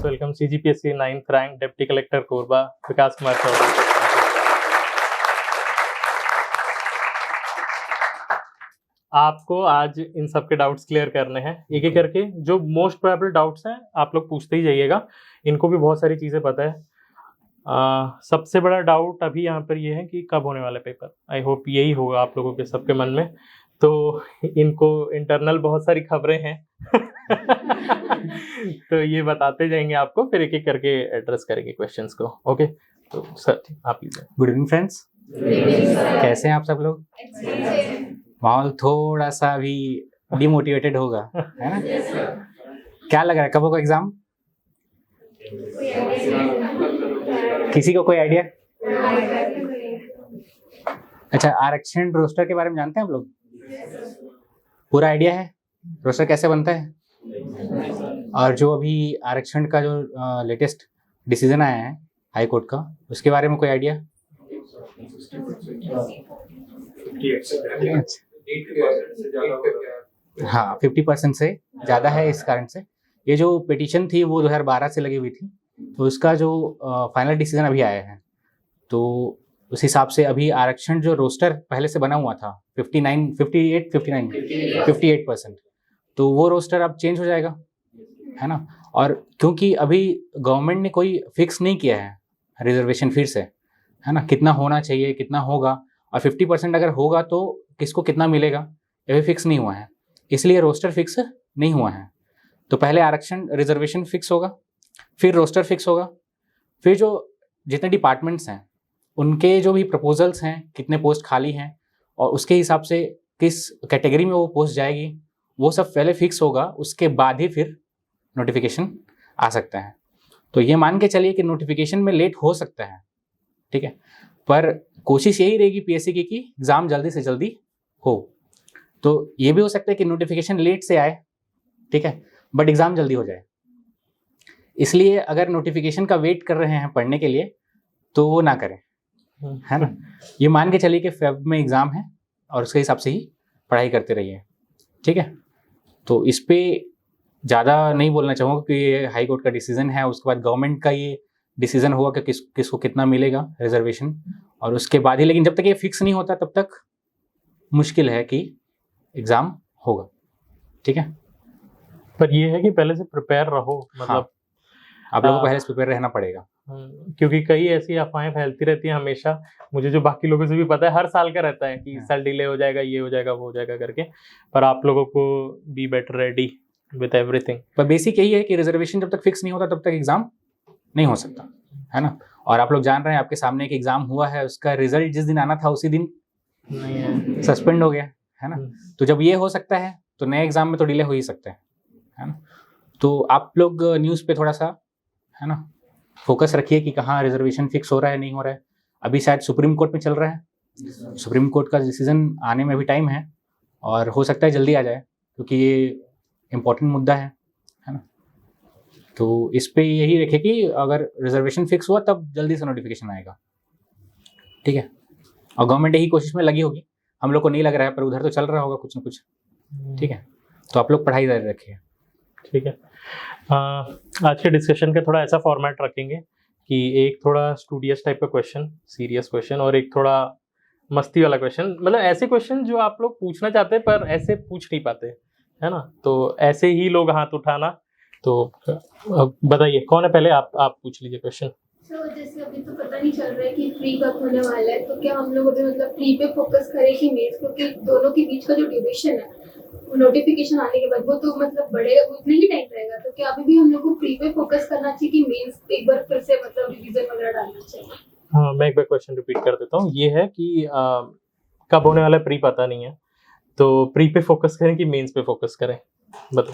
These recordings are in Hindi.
Let's welcome CGPSC 9th rank deputy collector Korba Vikas Kumar Chaudhary. आपको आज इन सब के डाउट्स क्लियर करने हैं एक एक करके। जो मोस्ट प्रोबेबल डाउट्स हैं आप लोग पूछते ही जाइएगा, इनको भी बहुत सारी चीज़ें पता है। सबसे बड़ा डाउट अभी यहाँ पर ये है कि कब होने वाला पेपर। आई होप यही होगा आप लोगों के सबके मन में। तो इनको इंटरनल बहुत सारी खबरें हैं तो ये बताते जाएंगे आपको, फिर एक एक करके एड्रेस करेंगे क्वेश्चंस को। ओके, तो सर आप लीजिए। गुड इवनिंग फ्रेंड्स, कैसे हैं आप सब लोग? माहौल थोड़ा सा अभी डिमोटिवेटेड होगा, है ना? क्या लग रहा है कब होगा एग्जाम? किसी को कोई आइडिया? अच्छा, आरक्षण रोस्टर के बारे में जानते हैं आप लोग? पूरा आइडिया है रोस्टर कैसे बनता है? और जो अभी आरक्षण का जो लेटेस्ट डिसीजन आया है हाई कोर्ट का, उसके बारे में कोई आइडिया? हाँ, 50% से ज़्यादा है। इस कारण से ये जो पिटीशन थी वो 2012 से लगी हुई थी, तो उसका जो फाइनल डिसीजन अभी आया है, तो उस हिसाब से अभी आरक्षण जो रोस्टर पहले से बना हुआ था 58%, तो वो रोस्टर अब चेंज हो जाएगा, है ना? और क्योंकि अभी गवर्नमेंट ने कोई फिक्स नहीं किया है रिजर्वेशन फिर से, है ना, कितना होना चाहिए, कितना होगा, और 50% अगर होगा तो किसको कितना मिलेगा ये भी फिक्स नहीं हुआ है, इसलिए रोस्टर फिक्स नहीं हुआ है। तो पहले आरक्षण रिजर्वेशन फिक्स होगा, फिर रोस्टर फिक्स होगा, फिर जो जितने डिपार्टमेंट्स हैं उनके जो भी प्रपोजल्स हैं, कितने पोस्ट खाली हैं और उसके हिसाब से किस कैटेगरी में वो पोस्ट जाएगी, वो सब पहले फिक्स होगा। उसके बाद ही फिर नोटिफिकेशन आ सकता है। तो ये मान के चलिए कि नोटिफिकेशन में लेट हो सकता है, ठीक है, पर कोशिश यही रहेगी पीएससी की कि एग्ज़ाम जल्दी से जल्दी हो। तो ये भी हो सकता है कि नोटिफिकेशन लेट से आए, ठीक है, बट एग्ज़ाम जल्दी हो जाए। इसलिए अगर नोटिफिकेशन का वेट कर रहे हैं पढ़ने के लिए तो वो ना करें, है ना? ये मान के चलिए कि फेब में एग्ज़ाम है और उसके हिसाब से ही पढ़ाई करते रहिए, ठीक है। तो इस पर ज़्यादा नहीं बोलना चाहूँगा कि ये हाई कोर्ट का डिसीजन है, उसके बाद गवर्नमेंट का ये डिसीजन होगा कि किसको कितना मिलेगा रिजर्वेशन, और उसके बाद ही। लेकिन जब तक ये फिक्स नहीं होता तब तक मुश्किल है कि एग्ज़ाम होगा, ठीक है। पर ये है कि पहले से प्रिपेयर रहो, मतलब हाँ, आप लोगों को पहले से प्रिपेयर रहना पड़ेगा, क्योंकि कई ऐसी अफवाहें फैलती रहती हैं हमेशा। मुझे जो बाकी लोगों से भी पता है, हर साल का रहता है कि साल डिले हो जाएगा, ये हो जाएगा, वो हो जाएगा करके। पर आप लोगों को be better ready with everything. पर बेसिक यही है कि रिजर्वेशन जब तक फिक्स नहीं होता तब तक एग्ज़ाम नहीं हो सकता, है ना? और आप लोग जान रहे हैं आपके सामने एक एग्ज़ाम हुआ है, उसका रिजल्ट जिस दिन आना था उसी दिन सस्पेंड हो गया, है ना? तो जब ये हो सकता है तो नए एग्ज़ाम में तो डिले हो ही सकता है ना? तो आप लोग न्यूज़ पे थोड़ा सा, है ना, फोकस रखिए कि कहाँ रिजर्वेशन फिक्स हो रहा है, नहीं हो रहा है। अभी शायद सुप्रीम कोर्ट में चल रहा है, सुप्रीम कोर्ट का डिसीजन आने में भी टाइम है और हो सकता है जल्दी आ जाए, क्योंकि ये इम्पोर्टेंट मुद्दा है ना? तो इस पे यही रखे कि अगर रिजर्वेशन फिक्स हुआ तब जल्दी से नोटिफिकेशन आएगा, ठीक है। और गवर्नमेंट यही कोशिश में लगी होगी, हम लोग को नहीं लग रहा है, पर उधर तो चल रहा होगा कुछ ना कुछ, ठीक है। तो आप लोग पढ़ाई जारी रखिए, ठीक है। आज के डिस्कशन का थोड़ा ऐसा फॉर्मेट रखेंगे कि एक थोड़ा स्टूडियस टाइप का क्वेश्चन, सीरियस क्वेश्चन, और एक थोड़ा मस्ती वाला क्वेश्चन। मतलब ऐसे क्वेश्चन जो आप लोग पूछना चाहते हैं पर ऐसे पूछ नहीं पाते, है ना? तो ऐसे ही लोग हाथ उठाना। तो बताइए कौन है पहले? आप पूछ लीजिए क्वेश्चन। जैसे अभी तो पता नहीं चल रहा है कि प्री कब होने वाला है, तो क्या हम लोग अभी मतलब प्री पे फोकस करें कि मेंस, क्योंकि दोनों के बीच का जो ड्यूरेशन है नोटिफिकेशन आने के बाद वो तो मतलब बढ़ेगा, उतना ही टाइम रहेगा। तो क्या अभी भी हम लोग को प्री पे फोकस करना चाहिए कि मेंस एक बार फिर से मतलब रिवीजन वगैरह डालना चाहिए? हाँ, मैं एक बार क्वेश्चन रिपीट कर देता हूँ। ये है कि कब होने वाला प्री पता नहीं है, तो प्री पे फोकस करें कि मेंस पे फोकस करें, बताओ।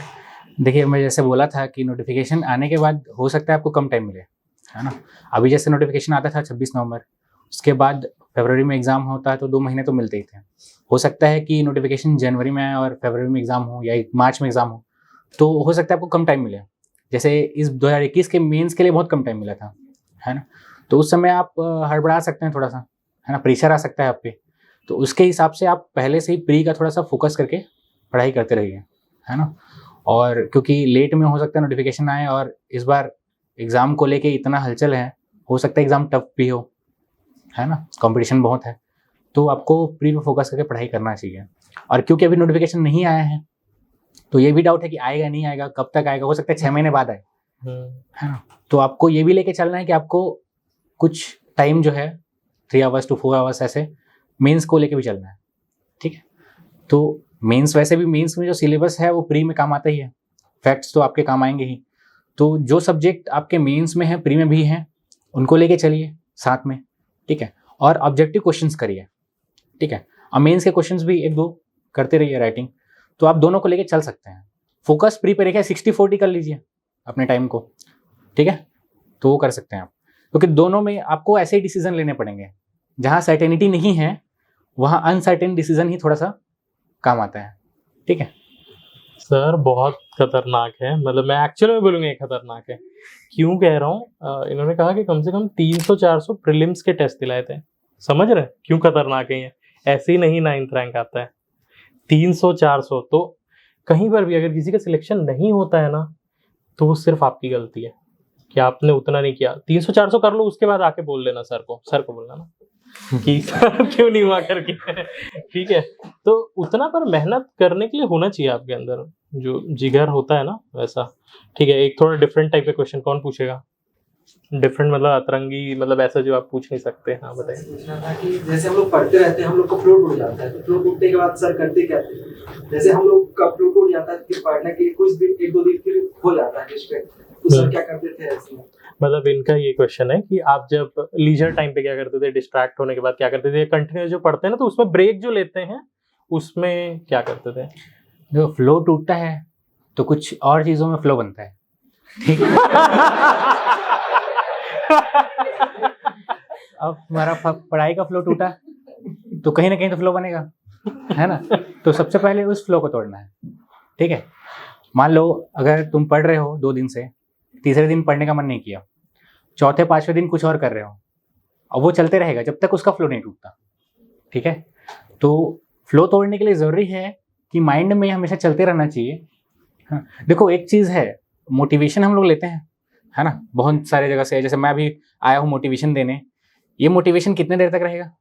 देखिए, मैं जैसे बोला था कि नोटिफिकेशन आने के बाद हो सकता है आपको कम टाइम मिले, है ना? अभी जैसे नोटिफिकेशन आता था 26 नवंबर, उसके बाद फरवरी में एग्ज़ाम होता है, तो 2 महीने तो मिलते ही थे। हो सकता है कि नोटिफिकेशन जनवरी में आए और फरवरी में एग्ज़ाम हो, या मार्च में एग्ज़ाम हो, तो हो सकता है आपको कम टाइम मिले। जैसे इस 2021 के मेंस के लिए बहुत कम टाइम मिला था, है ना? तो उस समय आप हड़बड़ा सकते हैं थोड़ा सा, है ना, प्रेशर आ सकता है आप पे। तो उसके हिसाब से आप पहले से ही प्री का थोड़ा सा फोकस करके पढ़ाई करते रहिए, है ना? और क्योंकि लेट में हो सकता है नोटिफिकेशन आए, और इस बार एग्ज़ाम को लेके इतना हलचल है, हो सकता है एग्ज़ाम टफ भी हो, है ना, कंपटीशन बहुत है, तो आपको प्री पे फोकस करके पढ़ाई करना चाहिए। और क्योंकि अभी नोटिफिकेशन नहीं आया है, तो ये भी डाउट है कि आएगा नहीं आएगा, कब तक आएगा, हो सकता है 6 महीने बाद आए, है ना। तो आपको ये भी लेके चलना है कि आपको कुछ टाइम जो है 3 आवर्स to 4 आवर्स ऐसे मेंस को लेके भी चलना है, ठीक है। तो मेंस, वैसे भी मेंस में जो सिलेबस है वो प्री में काम आता ही है, फैक्ट्स तो आपके काम आएंगे ही। तो जो सब्जेक्ट आपके मेंस में है, प्री में भी हैं, उनको लेके चलिए साथ में, ठीक है। और ऑब्जेक्टिव क्वेश्चंस करिए, ठीक है। और मेंस के क्वेश्चंस भी 1-2 करते रहिए राइटिंग, तो आप दोनों को लेके चल सकते हैं। फोकस प्री पे रखिए, 60-40 कर लीजिए अपने टाइम को, ठीक है। तो वो कर सकते हैं आप, क्योंकि दोनों में आपको ऐसे ही डिसीजन लेने पड़ेंगे। जहाँ सर्टेनिटी नहीं है वहाँ अनसर्टेन डिसीजन ही थोड़ा सा काम आता है, ठीक है। सर बहुत खतरनाक है, मतलब मैं एक्चुअली में बोलूँगा ये खतरनाक है। क्यों कह रहा हूँ, इन्होंने कहा कि कम से कम 300-400 प्रीलिम्स के टेस्ट दिलाए थे। समझ रहे हैं क्यों खतरनाक है ये? ऐसे ही नहीं 9th रैंक आता है, 300-400। तो कहीं पर भी अगर किसी का सिलेक्शन नहीं होता है ना, तो वो सिर्फ आपकी गलती है कि आपने उतना नहीं किया। 300-400 कर लो, उसके बाद आके बोल लेना सर को बोलना ना कि सर क्यों नहीं हुआ करके, ठीक है। तो उतना पर मेहनत करने के लिए होना चाहिए आपके अंदर, जो जिगर होता है ना वैसा, ठीक है। एक थोड़ा डिफरेंट टाइप का क्वेश्चन कौन पूछेगा? डिफरेंट मतलब अतरंगी, मतलब ऐसा जो आप पूछ नहीं सकते। हाँ बताइए। पूछना था कि जैसे हम लोग पढ़ते रहते हैं, हम लोग को फ्लो टूट जाता है, तो फ्लो टूटने के बाद सर करते क्या थे? जैसे हम लोग का फ्लो टूट जाता है, फिर पढ़ने के कुछ दिन, 1-2 दिन फिर हो जाता है डिस्ट्रैक्ट, तो सर क्या करते थे ऐसे में? मतलब इनका ये क्वेश्चन है कि आप जब लीजर टाइम पे क्या करते थे, डिस्ट्रैक्ट होने के बाद क्या करते थे? कंटिन्यूस जो पढ़ते हैं ना, तो उसमें ब्रेक जो लेते हैं उसमें क्या करते थे? जो फ्लो टूटता है तो कुछ और चीज़ों में फ्लो बनता है, ठीक है। अब हमारा पढ़ाई का फ्लो टूटा तो कहीं ना कहीं तो फ्लो बनेगा, है ना। तो सबसे पहले उस फ्लो को तोड़ना है, ठीक है। मान लो अगर तुम पढ़ रहे हो 2 दिन से, तीसरे दिन पढ़ने का मन नहीं किया, चौथे 5वें दिन कुछ और कर रहे हो, अब वो चलते रहेगा जब तक उसका फ्लो नहीं टूटता, ठीक है। तो फ्लो तोड़ने के लिए ज़रूरी है कि माइंड में हमेशा चलते रहना चाहिए। हाँ, देखो एक चीज़ है, मोटिवेशन हम लोग लेते हैं, है ना, बहुत सारे जगह से। जैसे मैं भी आया हूँ मोटिवेशन देने, ये मोटिवेशन कितने देर तक रहेगा?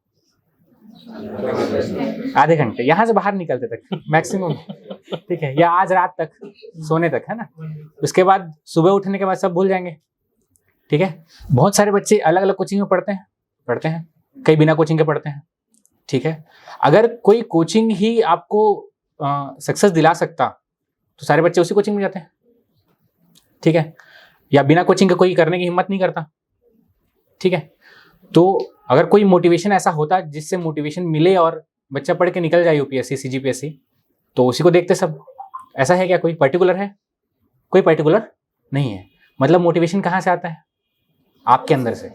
आधे घंटे, यहाँ से बाहर निकलते तक मैक्सिमम, ठीक है, या आज रात तक सोने तक, है ना। उसके बाद सुबह उठने के बाद सब भूल जाएंगे, ठीक है। बहुत सारे बच्चे अलग अलग कोचिंग में पढ़ते हैं, कई बिना कोचिंग के पढ़ते हैं, ठीक है। अगर कोई कोचिंग ही आपको सक्सेस दिला सकता तो सारे बच्चे उसी कोचिंग में जाते हैं, ठीक है। या बिना कोचिंग के कोई करने की हिम्मत नहीं करता, ठीक है। तो अगर कोई मोटिवेशन ऐसा होता जिससे मोटिवेशन मिले और बच्चा पढ़ के निकल जाए यूपीएससी सीजीपीएससी, तो उसी को देखते सब। ऐसा है क्या? कोई पर्टिकुलर है? कोई पर्टिकुलर नहीं है। मतलब मोटिवेशन कहाँ से आता है? आपके अंदर से।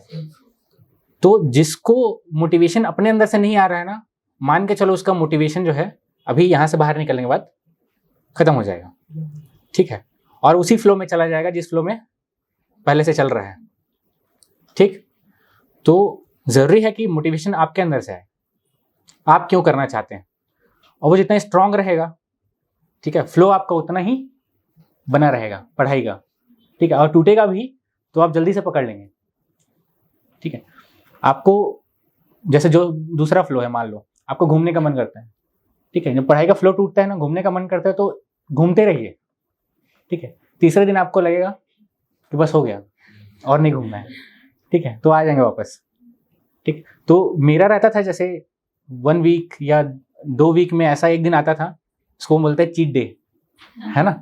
तो जिसको मोटिवेशन अपने अंदर से नहीं आ रहा है ना, मान के चलो उसका मोटिवेशन जो है अभी यहाँ से बाहर निकलने के बाद खत्म हो जाएगा, ठीक है। और उसी फ्लो में चला जाएगा जिस फ्लो में पहले से चल रहा है, ठीक। तो जरूरी है कि मोटिवेशन आपके अंदर से आए, आप क्यों करना चाहते हैं, और वो जितना स्ट्रांग रहेगा, ठीक है, फ्लो आपका उतना ही बना रहेगा पढ़ाई का, ठीक है। और टूटेगा भी तो आप जल्दी से पकड़ लेंगे, ठीक है। आपको जैसे जो दूसरा फ्लो है, मान लो आपको घूमने का मन करता है, ठीक है। जब पढ़ाई का फ्लो टूटता है ना, घूमने का मन करता है, तो घूमते रहिए, ठीक है। तीसरे दिन आपको लगेगा कि बस हो गया और नहीं घूमना है, ठीक है, तो आ जाएंगे वापस, ठीक। तो मेरा रहता था जैसे 1 वीक या 2 वीक में ऐसा एक दिन आता था, उसको बोलते हैं चीट डे, है ना।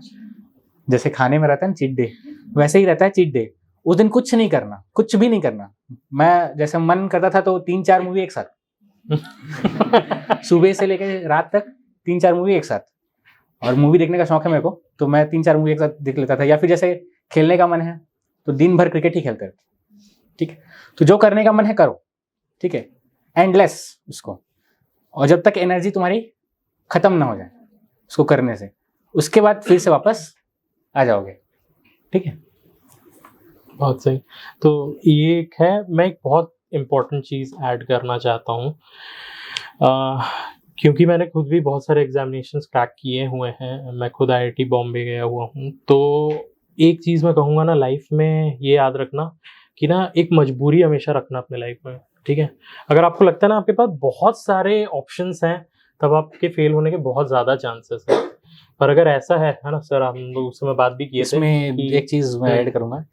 जैसे खाने में रहता है ना चीट डे, वैसे ही रहता है चीट डे। उस दिन कुछ नहीं करना, कुछ भी नहीं करना। मैं जैसे मन करता था तो 3-4 मूवी एक साथ सुबह से लेकर रात तक 3-4 मूवी एक साथ। और मूवी देखने का शौक है मेरे को, तो मैं 3-4 मूवी एक साथ देख लेता था। या फिर जैसे खेलने का मन है तो दिन भर क्रिकेट ही खेलते रहते, ठीक है। तो जो करने का मन है करो, ठीक है, एंडलेस उसको। और जब तक एनर्जी तुम्हारी खत्म ना हो जाए उसको करने से, उसके बाद फिर से वापस आ जाओगे, ठीक है। बहुत सही। तो ये एक है, मैं एक बहुत इम्पोर्टेंट चीज़ ऐड करना चाहता हूँ, क्योंकि मैंने खुद भी बहुत सारे एग्जामिनेशंस क्रैक किए हुए हैं। मैं खुद आईआईटी बॉम्बे गया हुआ हूँ। तो एक चीज़ मैं कहूँगा ना लाइफ में ये याद रखना कि ना एक मजबूरी हमेशा रखना अपने लाइफ में, ठीक है? अगर आपको लगता है ना आपके पास बहुत सारे ऑप्शंस हैं, तब आपके फेल होने के बहुत ज़्यादा चांसेस हैं। पर अगर ऐसा है ना सर, हम लोग उस समय बात भी किए थे इसमें कि एक चीज मैं ऐड करूंगा,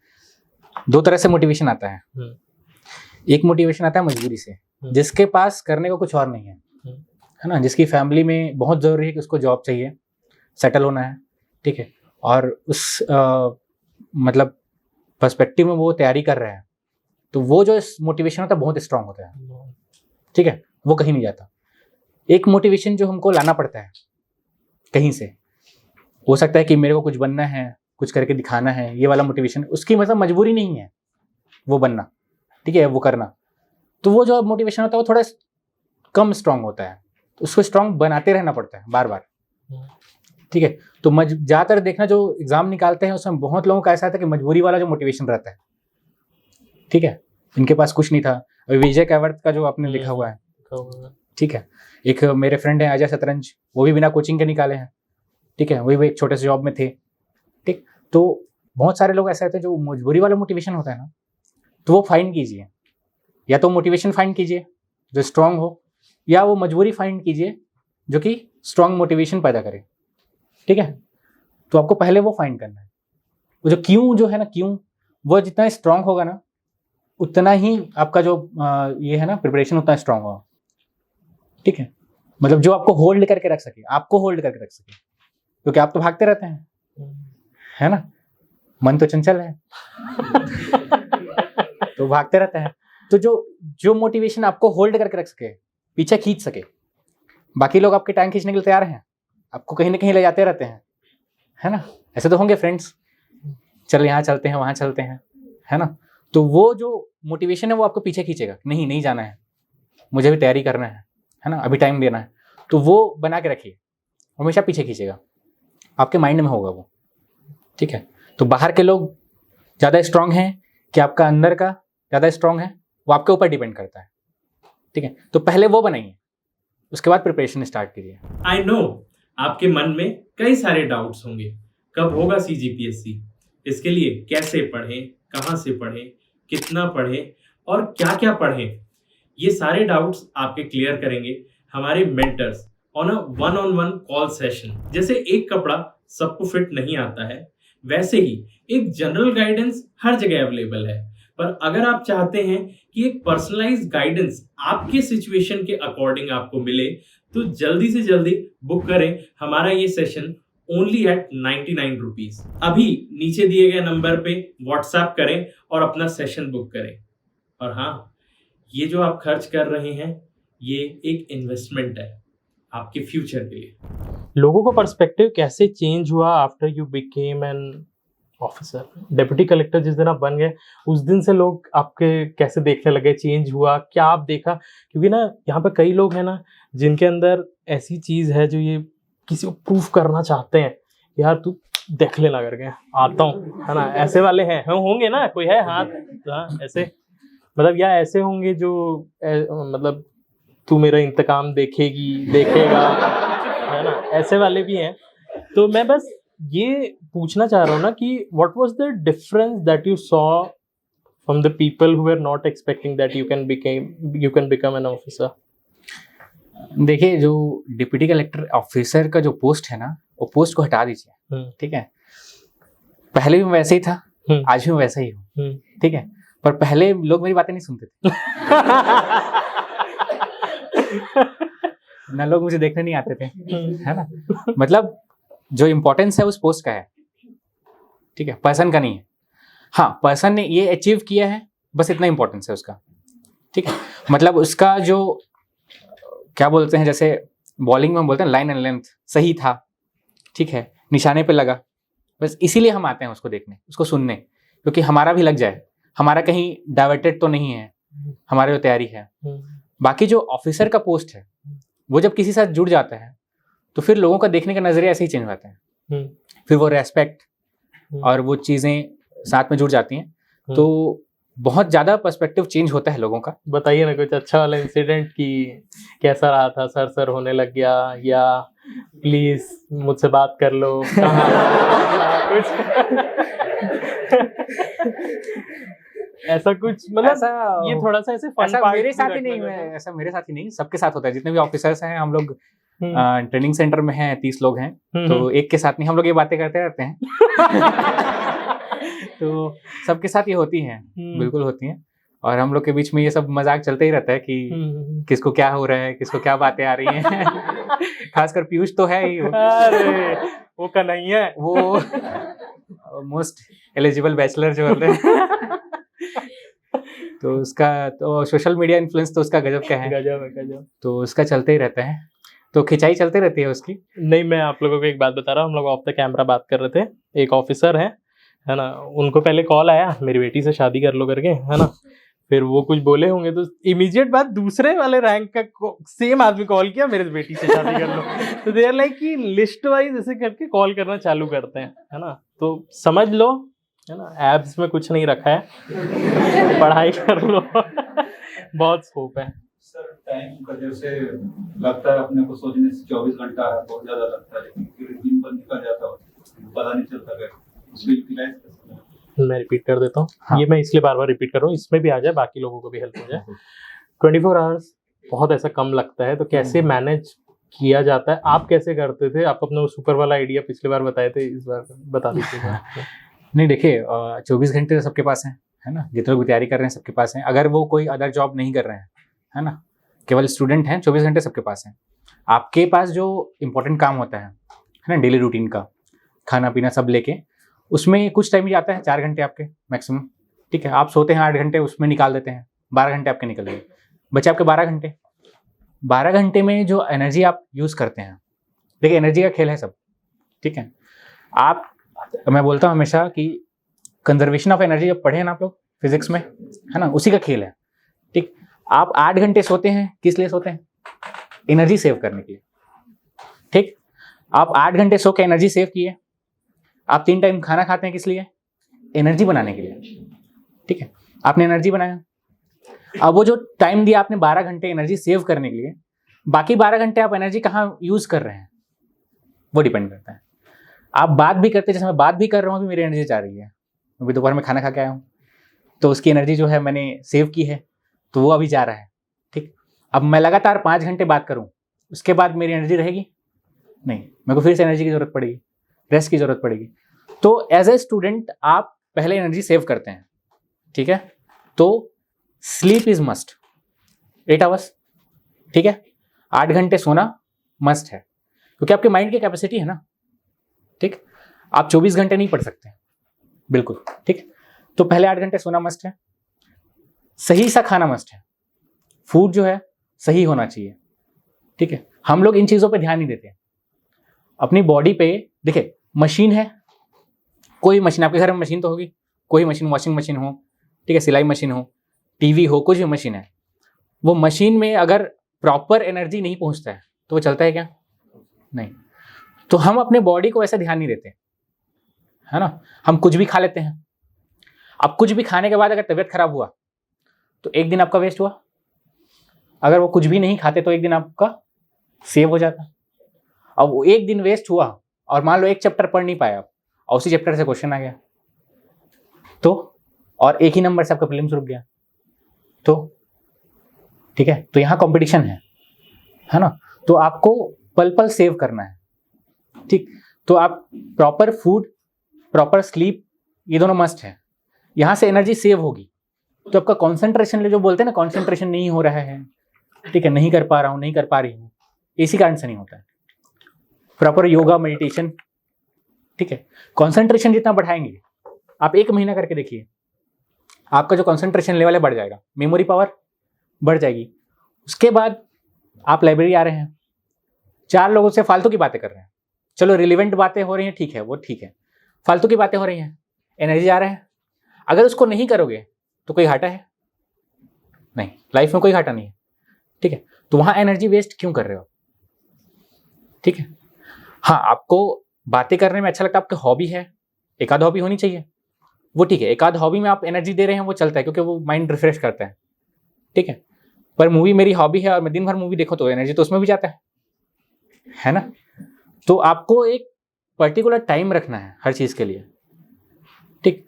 2 तरह से मोटिवेशन आता है। एक मोटिवेशन आता है मजबूरी से, जिसके पास करने को कुछ और नहीं है ना, जिसकी फैमिली में बहुत जरूरी है कि उसको जॉब चाहिए, सेटल होना है, ठीक है, और उस मतलब पर्सपेक्टिव में वो तैयारी कर रहा है, तो वो जो मोटिवेशन होता है बहुत स्ट्रांग होता है, ठीक है, वो कहीं नहीं जाता। एक मोटिवेशन जो हमको लाना पड़ता है कहीं से, हो सकता है कि मेरे को कुछ बनना है, कुछ करके दिखाना है, ये वाला मोटिवेशन, उसकी मतलब मजबूरी नहीं है वो बनना, ठीक है, वो करना, तो वो जो मोटिवेशन होता है वो थोड़ा कम स्ट्रांग होता है, तो उसको स्ट्रांग बनाते रहना पड़ता है बार बार, ठीक है। तो ज़्यादातर देखना जो एग्जाम निकालते हैं उसमें बहुत लोगों का ऐसा था कि मजबूरी वाला जो मोटिवेशन रहता है, ठीक है, इनके पास कुछ नहीं था। अभी विजय कैवर्त का जो आपने लिखा हुआ है, ठीक है, एक मेरे फ्रेंड है अजय शतरंज, वो भी बिना कोचिंग के निकाले हैं, ठीक है, वही भी एक छोटे से जॉब में थे, ठीक। तो बहुत सारे लोग ऐसे रहते हैं जो मजबूरी वाला मोटिवेशन होता है ना, तो वो फाइंड कीजिए, या तो मोटिवेशन फाइंड कीजिए जो स्ट्रांग हो, या वो मजबूरी फाइंड कीजिए जो कि स्ट्रांग मोटिवेशन पैदा करे, ठीक है। तो आपको पहले वो फाइंड करना है, वो जो क्यों जो है ना, क्यों वो जितना स्ट्रांग होगा ना उतना ही आपका जो ये है ना प्रिपरेशन उतना स्ट्रांग होगा, ठीक है। मतलब जो आपको होल्ड करके रख सके, आपको होल्ड करके रख सके, क्योंकि आप तो भागते रहते हैं, है ना, मन तो चंचल है तो भागते रहते हैं, तो जो मोटिवेशन आपको होल्ड करके रख सके, पीछे खींच सके, बाकी लोग आपके टाइम खींचने के लिए तैयार हैं, आपको कहीं ना कहीं ले जाते रहते हैं, है ना, ऐसे तो होंगे फ्रेंड्स, चल यहाँ चलते हैं, वहाँ चलते हैं, है ना, तो वो जो मोटिवेशन है वो आपको पीछे खींचेगा, नहीं जाना है, मुझे भी तैयारी करना है ना, अभी टाइम देना है, तो वो बना के रखिए, हमेशा पीछे खींचेगा, आपके माइंड में होगा वो, ठीक है। तो बाहर के लोग ज़्यादा स्ट्रांग हैं कि आपका अंदर का ज़्यादा स्ट्रांग है, वो आपके ऊपर डिपेंड करता है, ठीक है। तो पहले वो बनाइए, उसके बाद प्रिपरेशन स्टार्ट कीजिए। आई नो आपके मन में कई सारे डाउट्स होंगे, कब होगा CGPSC, इसके लिए कैसे पढ़ें, कहाँ से पढ़ें, कितना पढ़ें और क्या क्या पढ़ें, ये सारे डाउट्स आपके क्लियर करेंगे हमारे mentors on a 1-on-1 call session. जैसे एक कपड़ा सबको फिट नहीं आता है, वैसे ही एक जनरल गाइडेंस हर जगह अवेलेबल है, पर अगर आप चाहते हैं कि एक पर्सनलाइज्ड गाइडेंस आपके सिचुएशन के अकॉर्डिंग आपको मिले, तो जल्दी से जल्दी बुक करें हमारा ये सेशन ओनली एट 99 रुपीज। अभी नीचे दिए गए नंबर पे व्हाट्सएप करें और अपना सेशन बुक करें। और हाँ, ये जो आप खर्च कर रहे हैं ये एक इन्वेस्टमेंट है आपके फ्यूचर के लिए। लोगों का पर्सपेक्टिव कैसे चेंज हुआ after you became an officer? Deputy collector जिस दिन आप बन गए उस दिन से लोग आपके कैसे देखने लगे, चेंज हुआ क्या आप देखा? क्योंकि ना यहाँ पे कई लोग हैं ना जिनके अंदर ऐसी चीज़ है जो ये किसी को प्रूफ करना चाहते हैं, यार तू देख लेना करके आता हूँ, है ना, ऐसे वाले हैं, होंगे ना, कोई है हाथ, हाँ ऐसे, मतलब या ऐसे होंगे जो मतलब तू मेरा इंतकाम देखेगा, है ना, ऐसे वाले भी हैं। तो मैं बस ये पूछना चाह रहा हूँ ना कि what was the difference that you saw from the people who were not expecting that you can become an officer? देखिए, जो डिप्टी कलेक्टर ऑफिसर का जो पोस्ट है ना, वो पोस्ट को हटा दीजिए, ठीक है। पहले भी मैं वैसे ही था, आज भी मैं वैसा ही हूँ, ठीक है, पर पहले लोग मेरी बातें नहीं सुनते थे ना, लोग मुझे देखने नहीं आते थे, है ना, मतलब जो इम्पोर्टेंस है उस पोस्ट का है, ठीक है, पर्सन का नहीं है। हाँ, पर्सन ने ये अचीव किया है, बस इतना इम्पोर्टेंस है उसका, ठीक है, मतलब उसका जो क्या बोलते हैं, जैसे बॉलिंग में हम बोलते हैं लाइन एंड लेंथ सही था, ठीक है, निशाने पे लगा, बस इसीलिए हम आते हैं उसको देखने, उसको सुनने, क्योंकि हमारा भी लग जाए, हमारा कहीं डाइवर्टेड तो नहीं है, हमारी जो तैयारी है। बाकी जो ऑफिसर का पोस्ट है वो जब किसी साथ जुड़ जाता है तो फिर लोगों का देखने का नजरिया ऐसे ही चेंज हो जाता है, फिर वो रेस्पेक्ट और वो चीज़ें साथ में जुड़ जाती हैं, तो बहुत ज़्यादा पर्सपेक्टिव चेंज होता है लोगों का। बताइए ना कुछ अच्छा वाला इंसिडेंट कि कैसा रहा था, सर होने लग गया, या प्लीज मुझसे बात कर लो, ऐसा कुछ मतलब ऐसा ये थोड़ा सा ऐसे फन ऐसा पार्ट मेरे भी साथ ही रखना नहीं, चाहता हूँ। ऐसा मेरे साथ ही नहीं, सबके साथ होता है। जितने भी ऑफिसर्स हैं, हम लोग हम्म, ट्रेनिंग सेंटर में हैं, 30 लोग हैं, हम्म, तो एक के साथ नहीं, हम लोग ये बातें करते रहते हैं। तो सबके साथ ये होती हैं, हम्म, बिल्कुल होती हैं। और हम लोग के बीच में ये सब मजाक चलते ही रहता है कि किसको क्या हो रहा है, किसको क्या बातें आ रही हैं। खासकर पीयूष तो है ही, अरे वो कन्हैया है। वो मोस्ट एलिजिबल बैचलर जो होते हैं। तो उसका तो सोशल मीडिया इन्फ्लुएंस तो उसका गजब का है, गजब है गजब। तो उसका चलते ही रहता है, तो खिंचाई चलते रहती है उसकी। नहीं, मैं आप लोगों को एक बात बता रहा हूँ। हम लोग ऑफ द कैमरा बात कर रहे थे। एक ऑफिसर है ना, उनको पहले कॉल आया मेरी बेटी से शादी कर लो करके, है ना। फिर वो कुछ बोले होंगे तो इमीडिएट बात दूसरे वाले रैंक का सेम आदमी कॉल किया, मेरे बेटी से शादी कर लो। तो दे आर लाइक कि लिस्ट वाइज ऐसे करके कॉल करना चालू करते हैं, है ना। तो समझ लो, है ना, एब्स में कुछ नहीं रखा है, पढ़ाई कर लो। बहुत स्कोप है। सर टाइम का जैसे लगता है अपने को सोचने से 24 घंटा है, बहुत ज्यादा लगता है, लेकिन फिर दिन पर निकल जाता हो, पता नहीं चलता है उसको यूटिलाइज कर सकते हैं। मैं रिपीट कर देता हूँ। हाँ। ये मैं इसलिए बार बार रिपीट कर रहा हूँ, इसमें भी आ जाए, बाकी लोगों को भी हेल्प हो जाए। 24 आवर्स बहुत ऐसा कम लगता है, तो कैसे मैनेज किया जाता है? आप कैसे करते थे? आप अपना सुपर वाला आइडिया पिछली बार बताए थे, इस बार बता दीजिएगा। नहीं देखिए, 24 घंटे तो सबके पास है ना, जितने लोग तैयारी कर रहे हैं सबके पास है। अगर वो कोई अदर जॉब नहीं कर रहे हैं, है ना, केवल स्टूडेंट हैं, 24 घंटे सबके पास है। आपके पास जो इम्पोर्टेंट काम होता है ना, डेली रूटीन का, खाना पीना सब लेके, उसमें कुछ टाइम ही जाता है, 4 घंटे आपके मैक्सिमम, ठीक है। आप सोते हैं 8 घंटे, उसमें निकाल देते हैं, 12 घंटे आपके निकल गए, बचे आपके 12 घंटे। 12 घंटे में जो एनर्जी आप यूज़ करते हैं, देखिए एनर्जी का खेल है सब, ठीक है। आप, मैं बोलता हूँ हमेशा कि कंजर्वेशन ऑफ एनर्जी जब पढ़े हैं ना आप लोग फिजिक्स में, है ना, उसी का खेल है, ठीक। आप 8 घंटे सोते हैं, किस लिए सोते हैं? एनर्जी सेव करने के लिए, ठीक। आप 8 घंटे सो के एनर्जी सेव किए। आप 3 टाइम खाना खाते हैं, किस लिए? एनर्जी बनाने के लिए, ठीक है। आपने एनर्जी बनाया, अब वो जो टाइम दिया आपने 12 घंटे एनर्जी सेव करने के लिए, बाकी 12 घंटे आप एनर्जी कहाँ यूज कर रहे हैं, वो डिपेंड करता है। आप बात भी करते, जैसे मैं बात भी कर रहा हूँ, अभी मेरी एनर्जी जा रही है, अभी दोपहर में खाना खा के आया हूँ, तो उसकी एनर्जी जो है मैंने सेव की है, तो वो अभी जा रहा है, ठीक। अब मैं लगातार 5 घंटे बात करूँ, उसके बाद मेरी एनर्जी रहेगी नहीं, मेरे को फिर से एनर्जी की जरूरत पड़ेगी, रेस्ट की जरूरत पड़ेगी। तो एज ए स्टूडेंट आप पहले एनर्जी सेव करते हैं, ठीक है। तो स्लीप इज मस्ट, 8 आवर्स, ठीक है। 8 घंटे सोना मस्ट है, क्योंकि आपके माइंड की कैपेसिटी है ना, ठीक। आप 24 घंटे नहीं पढ़ सकते, बिल्कुल, ठीक। तो पहले 8 घंटे सोना मस्ट है, सही सा खाना मस्ट है, फूड जो है सही होना चाहिए, ठीक है। हम लोग इन चीज़ों पे ध्यान नहीं देते अपनी बॉडी पे। देखिए मशीन है, कोई मशीन, आपके घर में मशीन तो होगी, कोई मशीन, वॉशिंग मशीन हो, ठीक है, सिलाई मशीन हो, टीवी हो, कुछ भी मशीन है, वो मशीन में अगर प्रॉपर एनर्जी नहीं पहुंचता है तो वो चलता है क्या? नहीं। तो हम अपने बॉडी को ऐसा ध्यान नहीं देते, है ना। हम कुछ भी खा लेते हैं। अब कुछ भी खाने के बाद अगर तबीयत खराब हुआ तो एक दिन आपका वेस्ट हुआ। अगर वो कुछ भी नहीं खाते तो एक दिन आपका सेव हो जाता। अब वो एक दिन वेस्ट हुआ और मान लो एक चैप्टर पढ़ नहीं पाया आप, और उसी चैप्टर से क्वेश्चन आ गया तो, और एक ही नंबर से आपका प्रीलिम्स रुक गया तो, ठीक है। तो यहाँ कंपटीशन है ना। तो आपको पल पल सेव करना है, ठीक। तो आप प्रॉपर फूड, प्रॉपर स्लीप, ये दोनों मस्ट है। यहाँ से एनर्जी सेव होगी तो आपका कॉन्सेंट्रेशन, जो बोलते हैं ना, कॉन्सेंट्रेशन नहीं हो रहा है, ठीक है, नहीं कर पा रहा हूँ, नहीं कर पा रही हूँ, इसी कारण से नहीं होता है। प्रॉपर योगा, मेडिटेशन, ठीक है। कॉन्सेंट्रेशन जितना बढ़ाएंगे आप, 1 महीना करके देखिए, आपका जो कॉन्सेंट्रेशन लेवल है बढ़ जाएगा, मेमोरी पावर बढ़ जाएगी। उसके बाद आप लाइब्रेरी आ रहे हैं, 4 लोगों से फालतू की बातें कर रहे हैं, चलो रिलेवेंट बातें हो रही हैं, ठीक है, वो ठीक है, फालतू की बातें हो रही हैं, एनर्जी आ रहा है। अगर उसको नहीं करोगे तो कोई घाटा है नहीं, लाइफ में कोई घाटा नहीं है, ठीक है। तो वहां एनर्जी वेस्ट क्यों कर रहे हो, ठीक है। हाँ, आपको बातें करने में अच्छा लगता है, आपकी हॉबी है, एक आध हॉबी होनी चाहिए, वो ठीक है। एक आध हॉबी में आप एनर्जी दे रहे हैं, वो चलता है, क्योंकि वो माइंड रिफ्रेश करता है, ठीक है। पर मूवी मेरी हॉबी है और मैं दिन भर मूवी देखो तो एनर्जी तो उसमें भी जाता है ना। तो आपको एक पर्टिकुलर टाइम रखना है हर चीज़ के लिए, ठीक।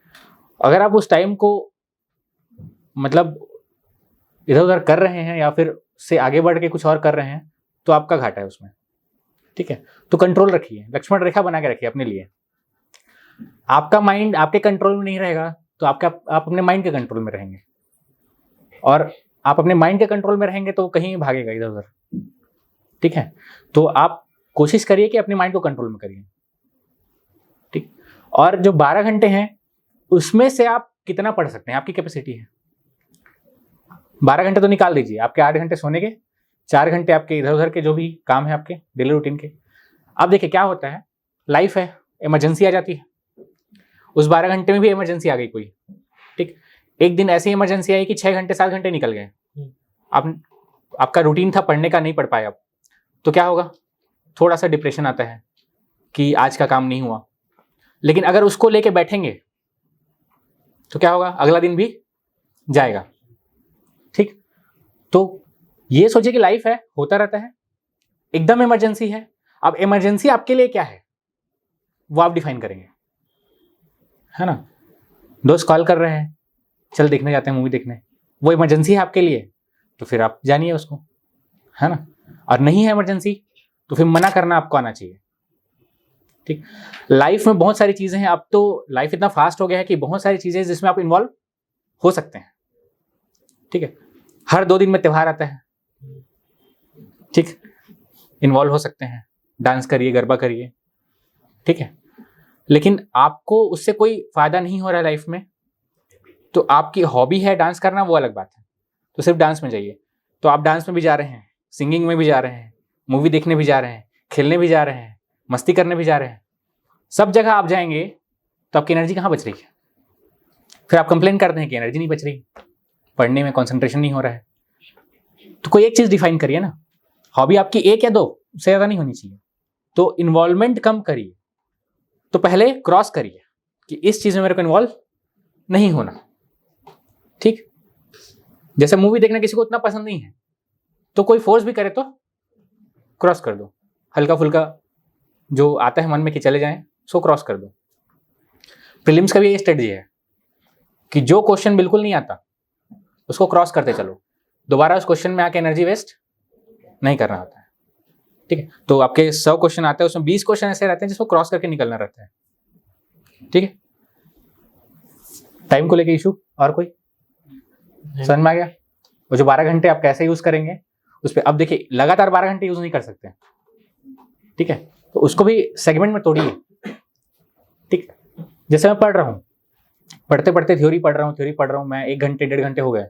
अगर आप उस टाइम को मतलब इधर उधर कर रहे हैं या फिर से आगे बढ़ के कुछ और कर रहे हैं तो आपका घाटा है उसमें, ठीक है। तो कंट्रोल रखिए, लक्ष्मण रेखा बना के रखिए अपने लिए। आपका माइंड आपके कंट्रोल में नहीं रहेगा तो आप अपने माइंड के कंट्रोल में रहेंगे, और आप अपने माइंड के कंट्रोल में रहेंगे तो कहीं भागेगा इधर उधर, ठीक है। तो आप कोशिश करिए कि अपने माइंड को कंट्रोल में करिए, ठीक। और जो 12 घंटे हैं उसमें से आप कितना पढ़ सकते हैं, आपकी कैपेसिटी है। 12 घंटे तो निकाल दीजिए, आपके 8 घंटे सोने के, 4 घंटे आपके इधर उधर के जो भी काम है आपके डेली रूटीन के। अब देखिए क्या होता है, लाइफ है, इमरजेंसी आ जाती है, उस 12 घंटे में भी इमरजेंसी आ गई कोई, ठीक। एक दिन ऐसी इमरजेंसी आई कि 6 घंटे 7 घंटे निकल गए, आपका रूटीन था पढ़ने का, नहीं पढ़ पाए आप, तो क्या होगा, थोड़ा सा डिप्रेशन आता है कि आज का काम नहीं हुआ। लेकिन अगर उसको लेके बैठेंगे तो क्या होगा, अगला दिन भी जाएगा, ठीक। तो ये सोचिए कि लाइफ है, होता रहता है, एकदम इमरजेंसी है। अब इमरजेंसी आपके लिए क्या है वो आप डिफाइन करेंगे, है ना। दोस्त कॉल कर रहे हैं, चल देखने जाते हैं मूवी देखने, वो इमरजेंसी है आपके लिए तो फिर आप जानिए उसको, है ना। और नहीं है इमरजेंसी तो फिर मना करना आपको आना चाहिए, ठीक। लाइफ में बहुत सारी चीजें हैं, अब तो लाइफ इतना फास्ट हो गया है कि बहुत सारी चीजें जिसमें आप इन्वॉल्व हो सकते हैं, ठीक है। हर 2 दिन में त्योहार आता है, ठीक, इन्वॉल्व हो सकते हैं, डांस करिए, गरबा करिए, ठीक है। लेकिन आपको उससे कोई फायदा नहीं हो रहा है लाइफ में, तो आपकी हॉबी है डांस करना, वो अलग बात है, तो सिर्फ डांस में जाइए। तो आप डांस में भी जा रहे हैं, सिंगिंग में भी जा रहे हैं, मूवी देखने भी जा रहे हैं, खेलने भी जा रहे हैं, मस्ती करने भी जा रहे हैं, सब जगह आप जाएंगे तो आपकी एनर्जी कहाँ बच रही है। फिर आप कंप्लेन करते हैं कि एनर्जी नहीं बच रही, पढ़ने में कंसंट्रेशन नहीं हो रहा है। तो कोई एक चीज डिफाइन करिए ना, हॉबी आपकी 1 या 2 उससे ज्यादा नहीं होनी चाहिए। तो इन्वॉल्वमेंट कम करिए, तो पहले क्रॉस करिए कि इस चीज में मेरे को इन्वॉल्व नहीं होना, ठीक। जैसे मूवी देखना किसी को उतना पसंद नहीं है तो कोई फोर्स भी करे तो क्रॉस कर दो, हल्का फुल्का जो आता है मन में कि चले जाएं सो क्रॉस कर दो। प्रीलिम्स का भी ये स्ट्रेटजी है कि जो क्वेश्चन बिल्कुल नहीं आता उसको क्रॉस करते चलो, दोबारा उस क्वेश्चन में आके एनर्जी वेस्ट नहीं करना होता है, ठीक है। तो आपके 100 क्वेश्चन आते हैं, उसमें 20 क्वेश्चन ऐसे रहते हैं जिसको क्रॉस करके निकलना रहता है, ठीक है। टाइम को लेके इशू और कोई समझ में आ गया। वो जो 12 घंटे आप कैसे यूज करेंगे उस पर, अब देखिए लगातार 12 घंटे यूज नहीं कर सकते, ठीक है। तो उसको भी सेगमेंट में तोड़िए, ठीक। जैसे मैं पढ़ रहा हूँ, पढ़ते पढ़ते थ्योरी पढ़ रहा हूँ मैं, 1 घंटे 1.5 घंटे हो गए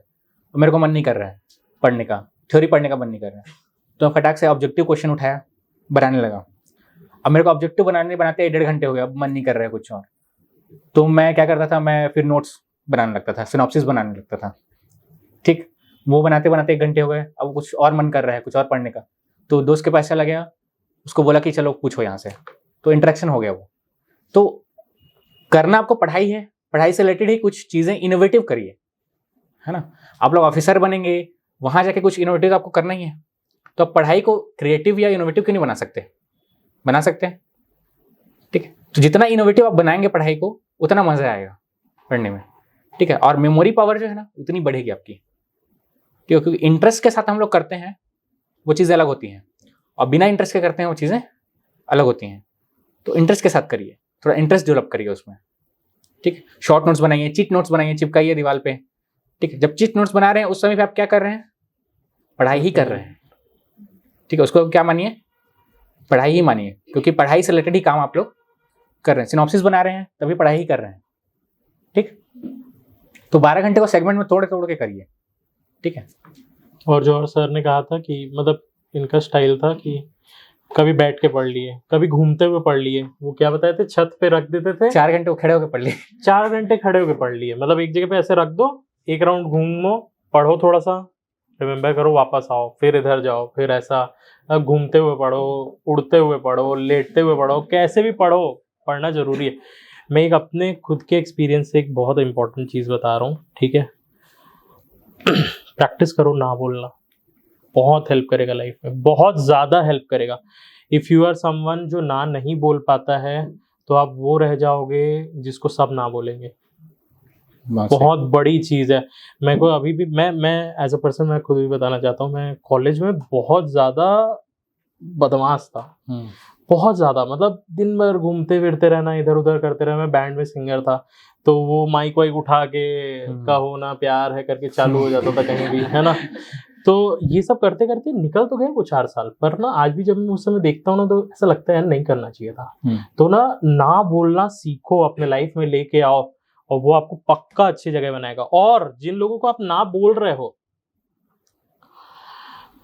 तो मेरे को मन नहीं कर रहा है पढ़ने का, थ्योरी पढ़ने का मन नहीं कर रहा है, तो मैं फटाक से ऑब्जेक्टिव क्वेश्चन उठाया, बनाने लगा। अब मेरे को ऑब्जेक्टिव बनाते 1.5 घंटे हो गया, अब मन नहीं कर रहा है कुछ और, तो मैं क्या करता था, मैं फिर नोट्स बनाने लगता था, सिनॉप्सिस बनाने लगता था, ठीक। वो बनाते 1 घंटे हो गए, अब कुछ और मन कर रहा है कुछ और पढ़ने का, तो दोस्त के पास चला गया, उसको बोला कि चलो पूछो यहाँ से, तो इंटरेक्शन हो गया वो। तो करना आपको पढ़ाई है, पढ़ाई से रिलेटेड ही कुछ चीज़ें इनोवेटिव करिए, है ना। आप लोग ऑफिसर बनेंगे, वहाँ जाके कुछ इनोवेटिव आपको करना ही है, तो आप पढ़ाई को क्रिएटिव या इनोवेटिव क्यों नहीं बना सकते, बना सकते हैं, ठीक है। तो जितना इनोवेटिव आप बनाएंगे पढ़ाई को उतना मजा आएगा पढ़ने में, ठीक है। और मेमोरी पावर जो है ना उतनी बढ़ेगी आपकी, क्योंकि इंटरेस्ट के साथ हम लोग करते हैं वो चीज़ें अलग होती हैं, और बिना इंटरेस्ट के करते हैं वो चीज़ें अलग होती हैं। तो इंटरेस्ट के साथ करिए, थोड़ा इंटरेस्ट डेवलप करिए उसमें, ठीक है। शॉर्ट नोट्स बनाइए, चिट नोट्स बनाइए, चिपकाइए दीवार पे, ठीक है। जब चिट नोट्स बना रहे हैं उस समय पे आप क्या कर रहे हैं, पढ़ाई ही कर रहे हैं, ठीक है। उसको क्या मानिए, पढ़ाई ही मानिए, क्योंकि पढ़ाई से रिलेटेड ही काम आप लोग कर रहे हैं। सिनॉप्सिस बना रहे हैं तभी पढ़ाई ही कर रहे हैं, ठीक। तो 12 घंटे को सेगमेंट में तोड़ के करिए, ठीक है। और जो और सर ने कहा था कि मतलब इनका स्टाइल था कि कभी बैठ के पढ़ लिए, कभी घूमते हुए पढ़ लिए, वो क्या बताए थे, छत पे रख देते थे, 4 घंटे खड़े होकर पढ़ लिए, 4 घंटे खड़े होके पढ़ लिए, मतलब एक जगह पे ऐसे रख दो, एक राउंड घूमो, पढ़ो थोड़ा सा, रिमेम्बर करो, वापस आओ, फिर इधर जाओ, फिर ऐसा घूमते हुए पढ़ो, उड़ते हुए पढ़ो, लेटते हुए पढ़ो, कैसे भी पढ़ो, पढ़ना जरूरी है। मैं एक अपने खुद के एक्सपीरियंस से एक बहुत इंपॉर्टेंट चीज़ बता रहा हूँ, ठीक है। प्रैक्टिस करो ना बोलना, बहुत हेल्प करेगा लाइफ में, बहुत ज़्यादा हेल्प करेगा। इफ़ यू आर समवन जो ना नहीं बोल पाता है, तो आप वो रह जाओगे जिसको सब ना बोलेंगे। बहुत बड़ी चीज़ है। मेरे को अभी भी मैं एज अ पर्सन मैं खुद भी बताना चाहता हूँ, मैं कॉलेज में बहुत ज़्यादा बदमाश था, बहुत ज़्यादा, मतलब दिन भर घूमते फिरते रहना, इधर उधर करते रहना। मैं बैंड में सिंगर था, तो वो माइक वाइक उठा के कहो ना प्यार है करके चालू हो जाता था कहीं भी, है ना। तो ये सब करते करते निकल तो गए वो 4 साल, पर ना आज भी जब मैं उस समय देखता हूँ ना, तो ऐसा लगता है यार नहीं करना चाहिए था। तो ना बोलना सीखो, अपने लाइफ में लेके आओ, और वो आपको पक्का अच्छी जगह बनाएगा। और जिन लोगों को आप ना बोल रहे हो,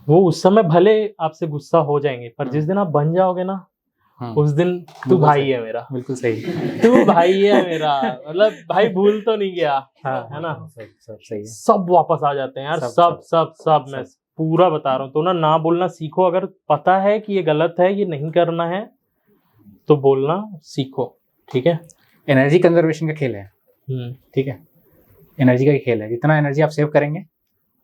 वो उस समय भले आपसे गुस्सा हो जाएंगे, पर जिस दिन आप बन जाओगे ना, उस दिन तू भाई है मेरा। बिल्कुल सही। तू भाई है मेरा, मतलब भाई भूल तो नहीं गया, है ना। सब सही है। सब वापस आ जाते हैं यार, सब मैं पूरा बता रहा हूँ। तो ना बोलना सीखो। अगर पता है कि ये गलत है, ये नहीं करना है, तो बोलना सीखो, ठीक है। एनर्जी कंजर्वेशन का खेल है, ठीक है। एनर्जी का खेल है, जितना एनर्जी आप सेव करेंगे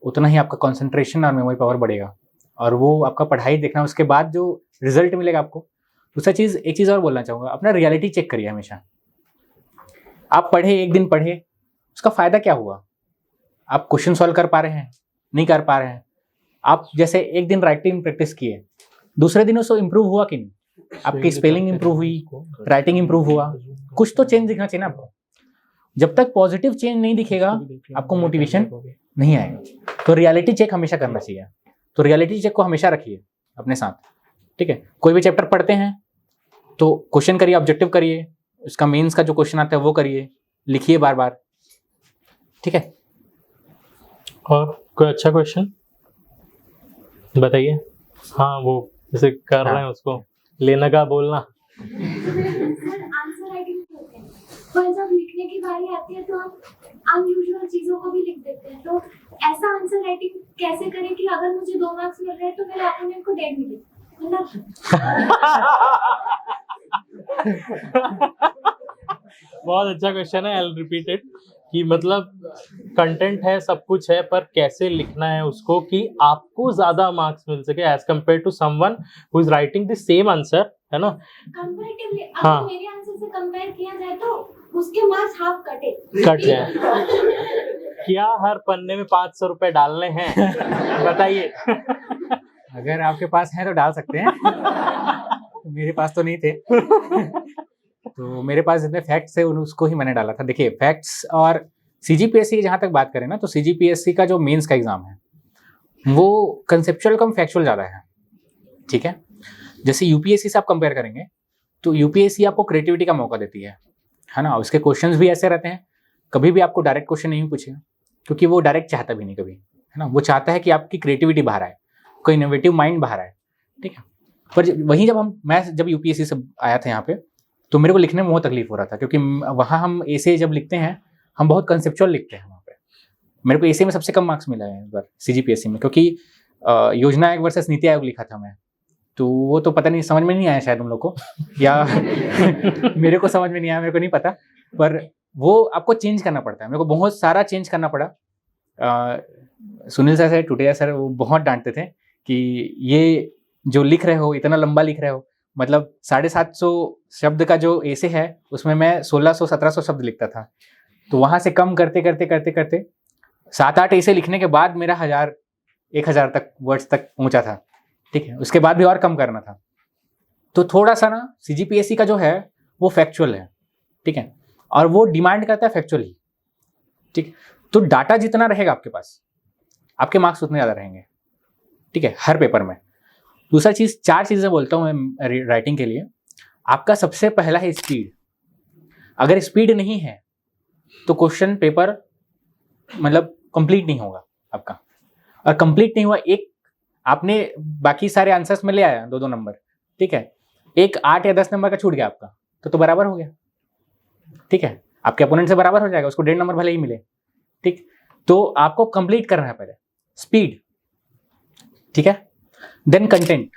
उतना ही आपका कंसंट्रेशन और मेमोरी पावर बढ़ेगा, और वो आपका पढ़ाई देखना, उसके बाद जो रिजल्ट मिलेगा आपको। दूसरा चीज़, एक चीज़ और बोलना चाहूँगा, अपना रियलिटी चेक करिए हमेशा। आप पढ़े, एक दिन पढ़े, उसका फ़ायदा क्या हुआ? आप क्वेश्चन सॉल्व कर पा रहे हैं, नहीं कर पा रहे हैं। आप जैसे एक दिन राइटिंग प्रैक्टिस किए, दूसरे दिन उसको इम्प्रूव हुआ कि नहीं? आपकी स्पेलिंग इम्प्रूव हुई, राइटिंग इम्प्रूव हुआ, कुछ तो चेंज दिखना चाहिए ना आपको। जब तक पॉजिटिव चेंज नहीं दिखेगा, आपको मोटिवेशन नहीं आएगा। तो रियलिटी चेक हमेशा करना चाहिए। तो रियलिटी चेक को हमेशा रखिए अपने साथ, ठीक है। कोई भी चैप्टर पढ़ते हैं तो क्वेश्चन करिए, ऑब्जेक्टिव करिए, उसका मेंस का जो क्वेश्चन आता है वो करिए, लिखिए बार बार, ठीक है। और कोई अच्छा क्वेश्चन बताइए। हाँ, वो जैसे कर रहे हैं उसको लेना का बोलना। आंसर राइटिंग होते हैं, पर जब लिखने की बारी आती है तो हम अनयूजुअल चीजों को भी लिख देते हैं। तो ऐसा आंसर राइटिंग कैसे करें कि अगर मुझे 2 मार्क्स मिल रहे हैं तो मेरे अपोनेंट को 1.5 मिले, बहुत अच्छा क्वेश्चन है। आई रिपीट इट, कि मतलब कंटेंट है, सब कुछ है, पर कैसे लिखना है उसको कि आपको ज्यादा मार्क्स मिल सके as compare to someone who is writing the same answer, है ना। कंपैरेटिवली हाँ। अगर मेरे आंसर से कंपेयर किया जाए तो उसके मार्क्स हाफ कट जाए। क्या हर पन्ने में 500 रुपए डालने हैं? बताइए। अगर आपके पास है तो डाल सकते हैं। मेरे पास तो नहीं थे। तो मेरे पास जितने फैक्ट्स थे उसको ही मैंने डाला था। देखिए, फैक्ट्स और सीजीपीएससी की जहाँ तक बात करें ना, तो सीजीपीएससी का जो मेंस का एग्जाम है वो कंसेप्चुअल कम फैक्चुअल ज़्यादा है, ठीक है। जैसे यूपीएससी से आप कंपेयर करेंगे तो यूपीएससी आपको क्रिएटिविटी का मौका देती है ना। उसके क्वेश्चंस भी ऐसे रहते हैं, कभी भी आपको डायरेक्ट क्वेश्चन नहीं पूछेगा, क्योंकि वो डायरेक्ट चाहता भी नहीं कभी, है ना। वो चाहता है कि आपकी क्रिएटिविटी बाहर आए, कोई इनोवेटिव माइंड बाहर आए, ठीक है। पर वहीं मैं जब यूपीएससी से आया था यहाँ पे, तो मेरे को लिखने में बहुत तकलीफ हो रहा था, क्योंकि वहाँ हम ऐसे जब लिखते हैं हम बहुत कंसेप्चुअल लिखते हैं वहाँ पे। मेरे को ऐसे में सबसे कम मार्क्स मिला है इस बार सीजीपीएससी में, क्योंकि योजना आयोग वर्सेस नीति आयोग लिखा था मैं, तो वो तो पता नहीं, समझ में नहीं आया शायद उन लोग को, या मेरे को समझ में नहीं आया, मेरे को नहीं पता। पर वो आपको चेंज करना पड़ता है, मेरे को बहुत सारा चेंज करना पड़ा। सुनील सर, टुटिया सर, वो बहुत डांटते थे कि ये जो लिख रहे हो इतना लंबा लिख रहे हो, मतलब 750 शब्द का जो ऐसे है उसमें मैं 1600-1700 शब्द लिखता था। तो वहाँ से कम करते करते करते करते 7-8 ऐसे लिखने के बाद मेरा 1000 तक वर्ड्स तक पहुँचा था, ठीक है। उसके बाद भी और कम करना था। तो थोड़ा सा ना सीजीपीएससी का जो है वो फैक्चुअल है, ठीक है, और वो डिमांड करता है फैक्चुअल ही, ठीक। तो डाटा जितना रहेगा आपके पास, आपके मार्क्स उतने ज़्यादा रहेंगे, ठीक है, हर पेपर में। दूसरा चीज़, 4 चीज़ें बोलता हूँ मैं राइटिंग के लिए। आपका सबसे पहला है स्पीड। अगर स्पीड नहीं है तो क्वेश्चन पेपर मतलब कंप्लीट नहीं होगा आपका, और कंप्लीट नहीं हुआ, एक आपने बाकी सारे आंसर्स में ले आया 2-2 नंबर, ठीक है, एक 8 या 10 नंबर का छूट गया आपका, तो बराबर हो गया, ठीक है। आपके अपोनेंट से बराबर हो जाएगा, उसको 1.5 नंबर भले ही मिले, ठीक। तो आपको कंप्लीट करना है पहले, स्पीड, ठीक है, देन कंटेंट,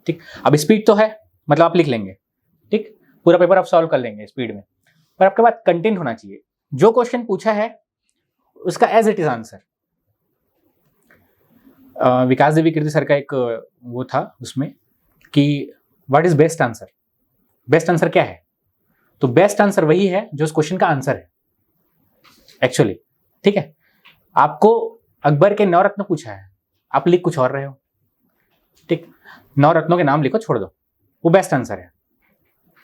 ठीक। अब स्पीड तो है, मतलब आप लिख लेंगे, ठीक, पूरा पेपर आप सॉल्व कर लेंगे स्पीड में, पर आपके पास कंटेंट होना चाहिए। जो क्वेश्चन पूछा है उसका as it is answer. Vikas Divyakirti sir का एक वो था उसमें कि what is best answer, best answer क्या है? तो बेस्ट आंसर वही है जो उस क्वेश्चन का आंसर है एक्चुअली, ठीक है। आपको अकबर के 9 रत्न पूछा है, आप लिख कुछ और रहे हो, ठीक। 9 रत्नों के नाम लिखो, छोड़ दो, वो बेस्ट आंसर है,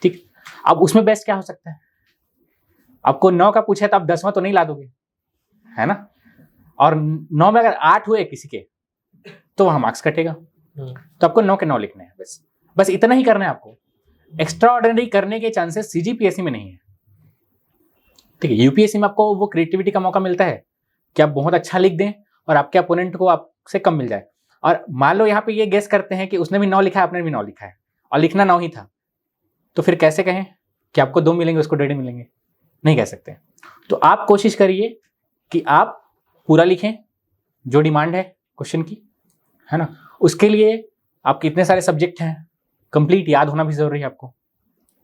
ठीक। अब उसमें बेस्ट क्या हो सकता है? आपको 9 का पूछा है तो आप 10वां तो नहीं ला दोगे, है ना। और 9 में अगर 8 हुए किसी के तो वहां मार्क्स कटेगा। तो आपको 9 के 9 लिखने हैं, बस इतना ही करना है आपको। एक्स्ट्रा ऑर्डिनरी करने के चांसेस सीजीपीएससी में नहीं है, ठीक है। यूपीएससी में आपको वो क्रिएटिविटी का मौका मिलता है कि आप बहुत अच्छा लिख दें और आपके अपोनेंट को आपसे कम मिल जाए। और मान लो यहाँ पे ये गेस करते हैं कि उसने भी 9 लिखा है, आपने भी 9 लिखा है और लिखना 9 ही था, तो फिर कैसे कहें कि आपको 2 मिलेंगे उसको 1.5 मिलेंगे? नहीं कह सकते। तो आप कोशिश करिए कि आप पूरा लिखें जो डिमांड है क्वेश्चन की, है ना। उसके लिए आपके इतने सारे सब्जेक्ट हैं, कंप्लीट याद होना भी जरूरी है आपको,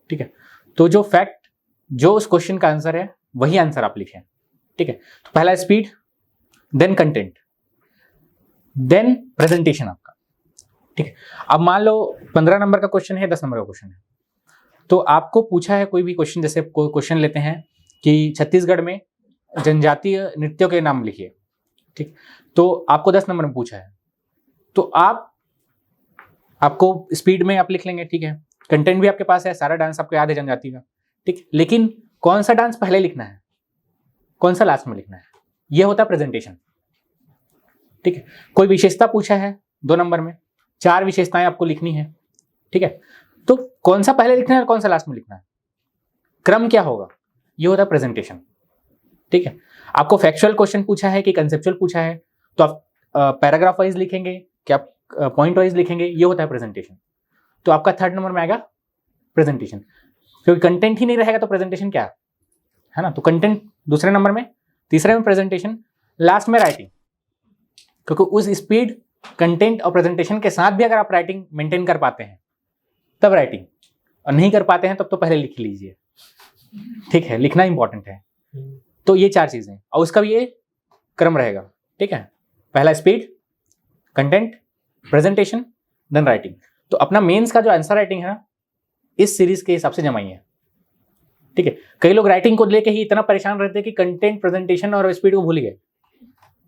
ठीक है। तो जो फैक्ट, जो उस क्वेश्चन का आंसर है वही आंसर आप लिखें, ठीक है। तो पहला speed, then content, then presentation आपका, ठीक है। अब मान लो 15 नंबर का क्वेश्चन है, 10 नंबर का क्वेश्चन है, तो आपको पूछा है कोई भी क्वेश्चन, जैसे कोई क्वेश्चन लेते हैं कि छत्तीसगढ़ में जनजातीय नृत्यों के नाम लिखिए, ठीक। तो आपको 10 नंबर में पूछा है, तो आपको स्पीड में आप लिख लेंगे, ठीक है। कंटेंट भी आपके पास है, सारा डांस आपको याद है जनजाति का, ठीक। लेकिन कौन सा डांस पहले लिखना है, कौन सा लास्ट में लिखना है, यह होता है प्रेजेंटेशन, ठीक है। कोई विशेषता पूछा है 2 नंबर में, 4 विशेषताएं आपको लिखनी है, ठीक है। तो कौन सा पहले लिखना है और कौन सा लास्ट में लिखना है, क्रम क्या होगा, ये होता है प्रेजेंटेशन, ठीक है। आपको फैक्चुअल क्वेश्चन पूछा है कि कंसेप्चुअल पूछा है, तो आप पैराग्राफ वाइज लिखेंगे कि आप पॉइंट वाइज लिखेंगे, ये होता है प्रेजेंटेशन। तो आपका 3rd नंबर में आएगा प्रेजेंटेशन, क्योंकि कंटेंट ही नहीं रहेगा तो प्रेजेंटेशन क्या है ना। तो कंटेंट दूसरे नंबर में, तीसरे में प्रेजेंटेशन, लास्ट में राइटिंग, क्योंकि उस स्पीड, कंटेंट और प्रेजेंटेशन के साथ भी अगर आप राइटिंग मेंटेन कर पाते हैं तब राइटिंग, और नहीं कर पाते हैं तब तो पहले लिख लीजिए, ठीक है। लिखना इंपॉर्टेंट है। तो ये 4 चीजें, और उसका भी ये क्रम रहेगा, ठीक है। पहला speed, content, presentation, then writing. तो अपना मेंस का जो आंसर राइटिंग है ना, इस सीरीज के हिसाब से जमाइए, ठीक है। कई लोग राइटिंग को लेके ही इतना परेशान रहते हैं कि कंटेंट, प्रेजेंटेशन और स्पीड को भूल गए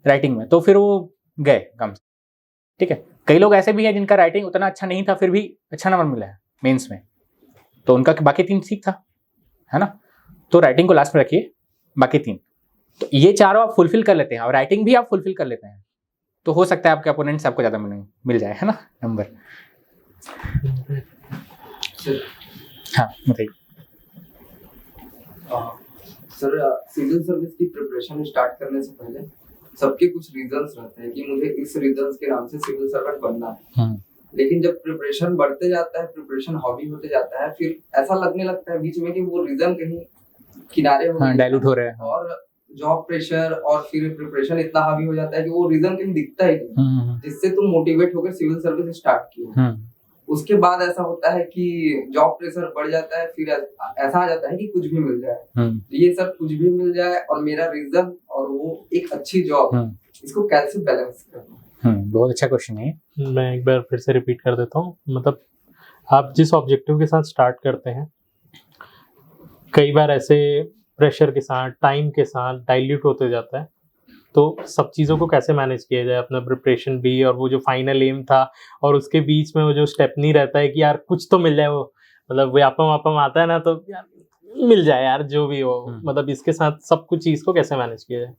राइटिंग में, तो फिर वो गए कम से, ठीक है। कई लोग ऐसे भी हैं जिनका राइटिंग उतना अच्छा नहीं था, फिर भी अच्छा नंबर मिला है मेंस में, तो उनका बाकी 3 ठीक था, है ना। तो राइटिंग को लास्ट में रखिए, बाकी 3। तो ये चारों आप फुलफिल कर लेते हैं और राइटिंग भी आप फुलफिल कर लेते हैं, तो हो सकता है आपके अपोनेंट से आपको ज़्यादा मिल जाए, है ना, नंबर। हाँ बताइए। सर, सिविल सर्विस की प्रिपरेशन स्टार्ट करने से पहले सबके कुछ रीजंस रहते हैं कि मुझे इस रीजंस के नाम से सिविल सर्वेंट बनना है, लेकिन जब प्रिपरेशन बढ़ते जाता है, प्रिपरेशन हॉबी होते जाता है, फिर ऐसा लगने लगता है बीच में कि वो रीजन कहीं किनारे हो, डाइल्यूट हो रहा है, और जॉब प्रेशर और फिर प्रिपरेशन इतना हावी हो जाता है कि वो रीजन कहीं दिखता ही नहीं, जिससे तुम मोटिवेट होकर सिविल सर्विस स्टार्ट किए। उसके बाद ऐसा होता है कि जॉब प्रेशर बढ़ जाता है, फिर ऐसा आ जाता है कि कुछ भी मिल जाए, ये सब कुछ भी मिल जाए और मेरा रीजन और वो एक अच्छी जॉब, इसको कैसे बैलेंस करना? बहुत अच्छा क्वेश्चन है। मैं एक बार फिर से रिपीट कर देता हूँ। मतलब आप जिस ऑब्जेक्टिव के साथ स्टार्ट करते हैं, कई बार ऐसे प्रेशर के साथ, टाइम के साथ डाइल्यूट होते जाता है, तो सब चीज़ों को कैसे मैनेज किया जाए, अपना प्रिपरेशन भी और वो जो फाइनल एम था, और उसके बीच में वो जो स्टेप नहीं रहता है कि यार कुछ तो मिल जाए, वो मतलब व्यापम वापम आता है ना, तो यार मिल जाए यार जो भी हो, मतलब इसके साथ सब कुछ चीज़ को कैसे मैनेज किया जाए।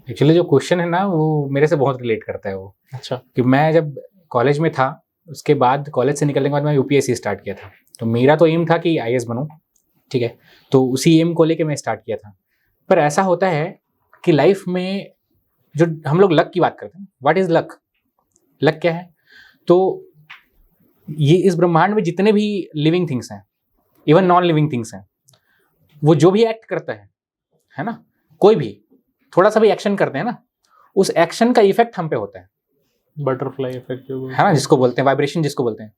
एक्चुअली जो क्वेश्चन है ना, वो मेरे से बहुत रिलेट करता है वो। अच्छा। कि मैं जब कॉलेज में था, उसके बाद कॉलेज से निकलने के बाद मैं यूपीएससी स्टार्ट किया था, तो मेरा तो एम था कि आईएएस बनूं, ठीक है। तो उसी एम को लेके मैं स्टार्ट किया था। पर ऐसा होता है कि लाइफ में जो हम लोग लक की बात करते हैं, व्हाट इज लक, लक क्या है? तो ये इस ब्रह्मांड में जितने भी लिविंग थिंग्स हैं, इवन नॉन लिविंग थिंग्स हैं, वो जो भी एक्ट करता है ना, कोई भी थोड़ा सा भी एक्शन करते हैं ना, उस एक्शन का इफेक्ट हम पे होता है। बटरफ्लाई इफेक्ट जो है ना, जिसको बोलते हैं वाइब्रेशन, जिसको बोलते हैं।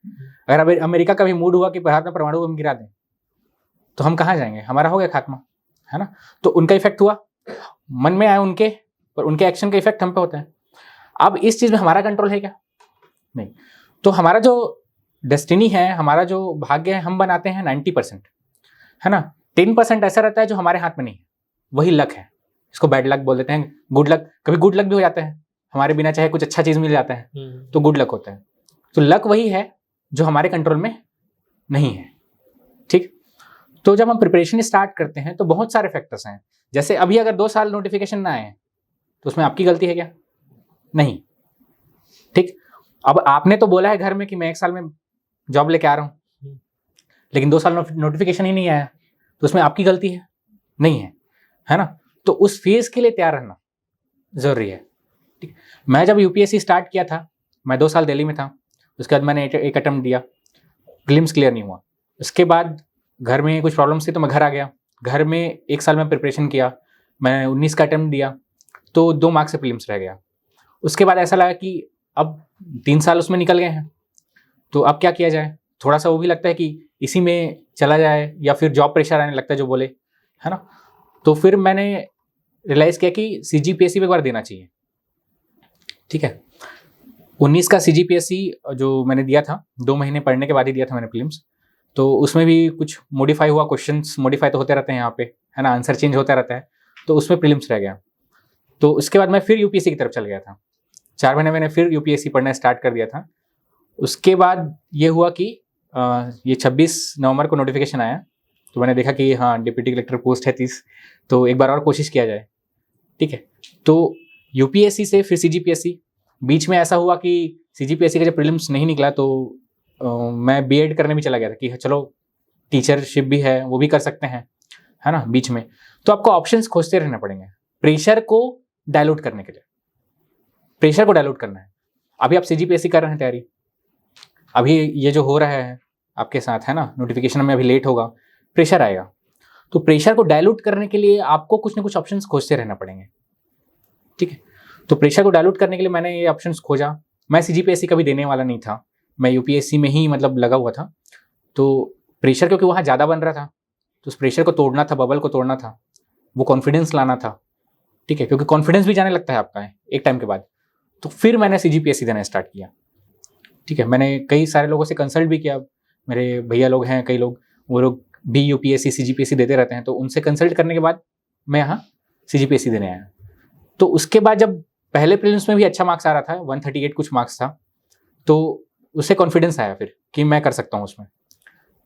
अगर अमेरिका का भी मूड हुआ कि भारत में परमाणु बम गिरा दें, तो हम कहाँ जाएंगे, हमारा हो गया खात्मा, है ना। तो उनका इफेक्ट हुआ, मन में आया उनके, पर उनके एक्शन का इफेक्ट हम पे होता है। अब इस चीज़ में हमारा कंट्रोल है क्या? नहीं। तो हमारा जो डेस्टिनी है, हमारा जो भाग्य है, हम बनाते हैं 90%, है ना। 10% ऐसा रहता है जो हमारे हाथ में नहीं है, वही लक है। इसको बैड लक बोल देते हैं, गुड लक। कभी गुड लक भी हो जाता है, हमारे बिना चाहे कुछ अच्छा चीज़ मिल जाता है, तो गुड लक होता है। तो लक वही है जो हमारे कंट्रोल में नहीं है, ठीक। तो जब हम प्रिपरेशन स्टार्ट करते हैं तो बहुत सारे फैक्टर्स हैं। जैसे अभी अगर 2 साल नोटिफिकेशन ना आए तो उसमें आपकी गलती है क्या? नहीं, ठीक। अब आपने तो बोला है घर में कि मैं 1 साल में जॉब लेके आ रहा हूँ, लेकिन 2 साल नोटिफिकेशन ही नहीं आया, तो उसमें आपकी गलती है? नहीं है ना। तो उस फेज के लिए तैयार रहना जरूरी है, ठीक। मैं जब यूपीएससी स्टार्ट किया था, मैं 2 साल दिल्ली में था। उसके बाद मैंने एक अटेम्प्ट दिया, प्रीलिम्स क्लियर नहीं हुआ। उसके बाद घर में कुछ प्रॉब्लम्स थी तो मैं घर आ गया। घर में 1 साल में प्रिपरेशन किया, मैं 19 का अटेम्प्ट दिया तो 2 मार्क्स से प्रीलिम्स रह गया। उसके बाद ऐसा लगा कि अब 3 साल उसमें निकल गए हैं, तो अब क्या किया जाए। थोड़ा सा वो भी लगता है कि इसी में चला जाए, या फिर जॉब प्रेशर आने लगता है जो बोले, है ना। तो फिर मैंने रियलाइज़ किया कि सीजीपीएससी पे एक बार देना चाहिए, ठीक है। 19 का सीजीपीएससी जो मैंने दिया था, 2 महीने पढ़ने के बाद ही दिया था मैंने प्रीलिम्स। तो उसमें भी कुछ मॉडिफाई हुआ, क्वेश्चंस मॉडिफाई तो होते रहते हैं यहाँ पे, है ना, आंसर चेंज होता रहता है, तो उसमें प्रीलिम्स रह गया। तो उसके बाद मैं फिर यूपीएससी की तरफ चल गया था। 4 महीने मैंने फिर यूपीएससी पढ़ना स्टार्ट कर दिया था। उसके बाद ये हुआ कि ये 26 नवंबर को नोटिफिकेशन आया, तो मैंने देखा कि हाँ डिप्टी कलेक्टर पोस्ट है 30, तो एक बार और कोशिश किया जाए, ठीक है। तो यूपीएससी से फिर सीजीपीएससी, बीच में ऐसा हुआ कि सीजीपीएससी का जब प्रीलिम्स नहीं निकला तो मैं बीएड करने भी चला गया था कि चलो टीचरशिप भी है, वो भी कर सकते हैं, है ना, बीच में। तो आपको ऑप्शंस खोजते रहना पड़ेंगे प्रेशर को डायलूट करने के लिए। प्रेशर को डायलूट करना है। अभी आप सीजीपीएससी कर रहे हैं तैयारी, अभी ये जो हो रहा है आपके साथ, है ना, नोटिफिकेशन में अभी लेट होगा, प्रेशर आएगा। तो प्रेशर को डायलूट करने के लिए आपको कुछ ना कुछ ऑप्शंस खोजते रहना पड़ेंगे, ठीक है। तो प्रेशर को डायलूट करने के लिए मैंने ये ऑप्शंस खोजा। मैं सीजीपीएससी कभी देने वाला नहीं था, मैं यूपीएससी में ही मतलब लगा हुआ था। तो प्रेशर क्योंकि वहाँ ज़्यादा बन रहा था, तो उस प्रेशर को तोड़ना था, बबल को तोड़ना था, वो कॉन्फिडेंस लाना था, ठीक है, क्योंकि कॉन्फिडेंस भी जाने लगता है आपका एक टाइम के बाद। तो फिर मैंने सीजीपीएससी देना स्टार्ट किया, ठीक है। मैंने कई सारे लोगों से कंसल्ट भी किया, मेरे भैया लोग हैं कई लोग, वो लोग भी यूपीएससी सीजीपीएससी देते रहते हैं, तो उनसे कंसल्ट करने के बाद मैं यहाँ सीजीपीएससी देने आया। तो उसके बाद जब पहले प्रीलिम्स में भी अच्छा मार्क्स आ रहा था, 138 कुछ मार्क्स था, तो उससे कॉन्फिडेंस आया फिर कि मैं कर सकता हूँ उसमें।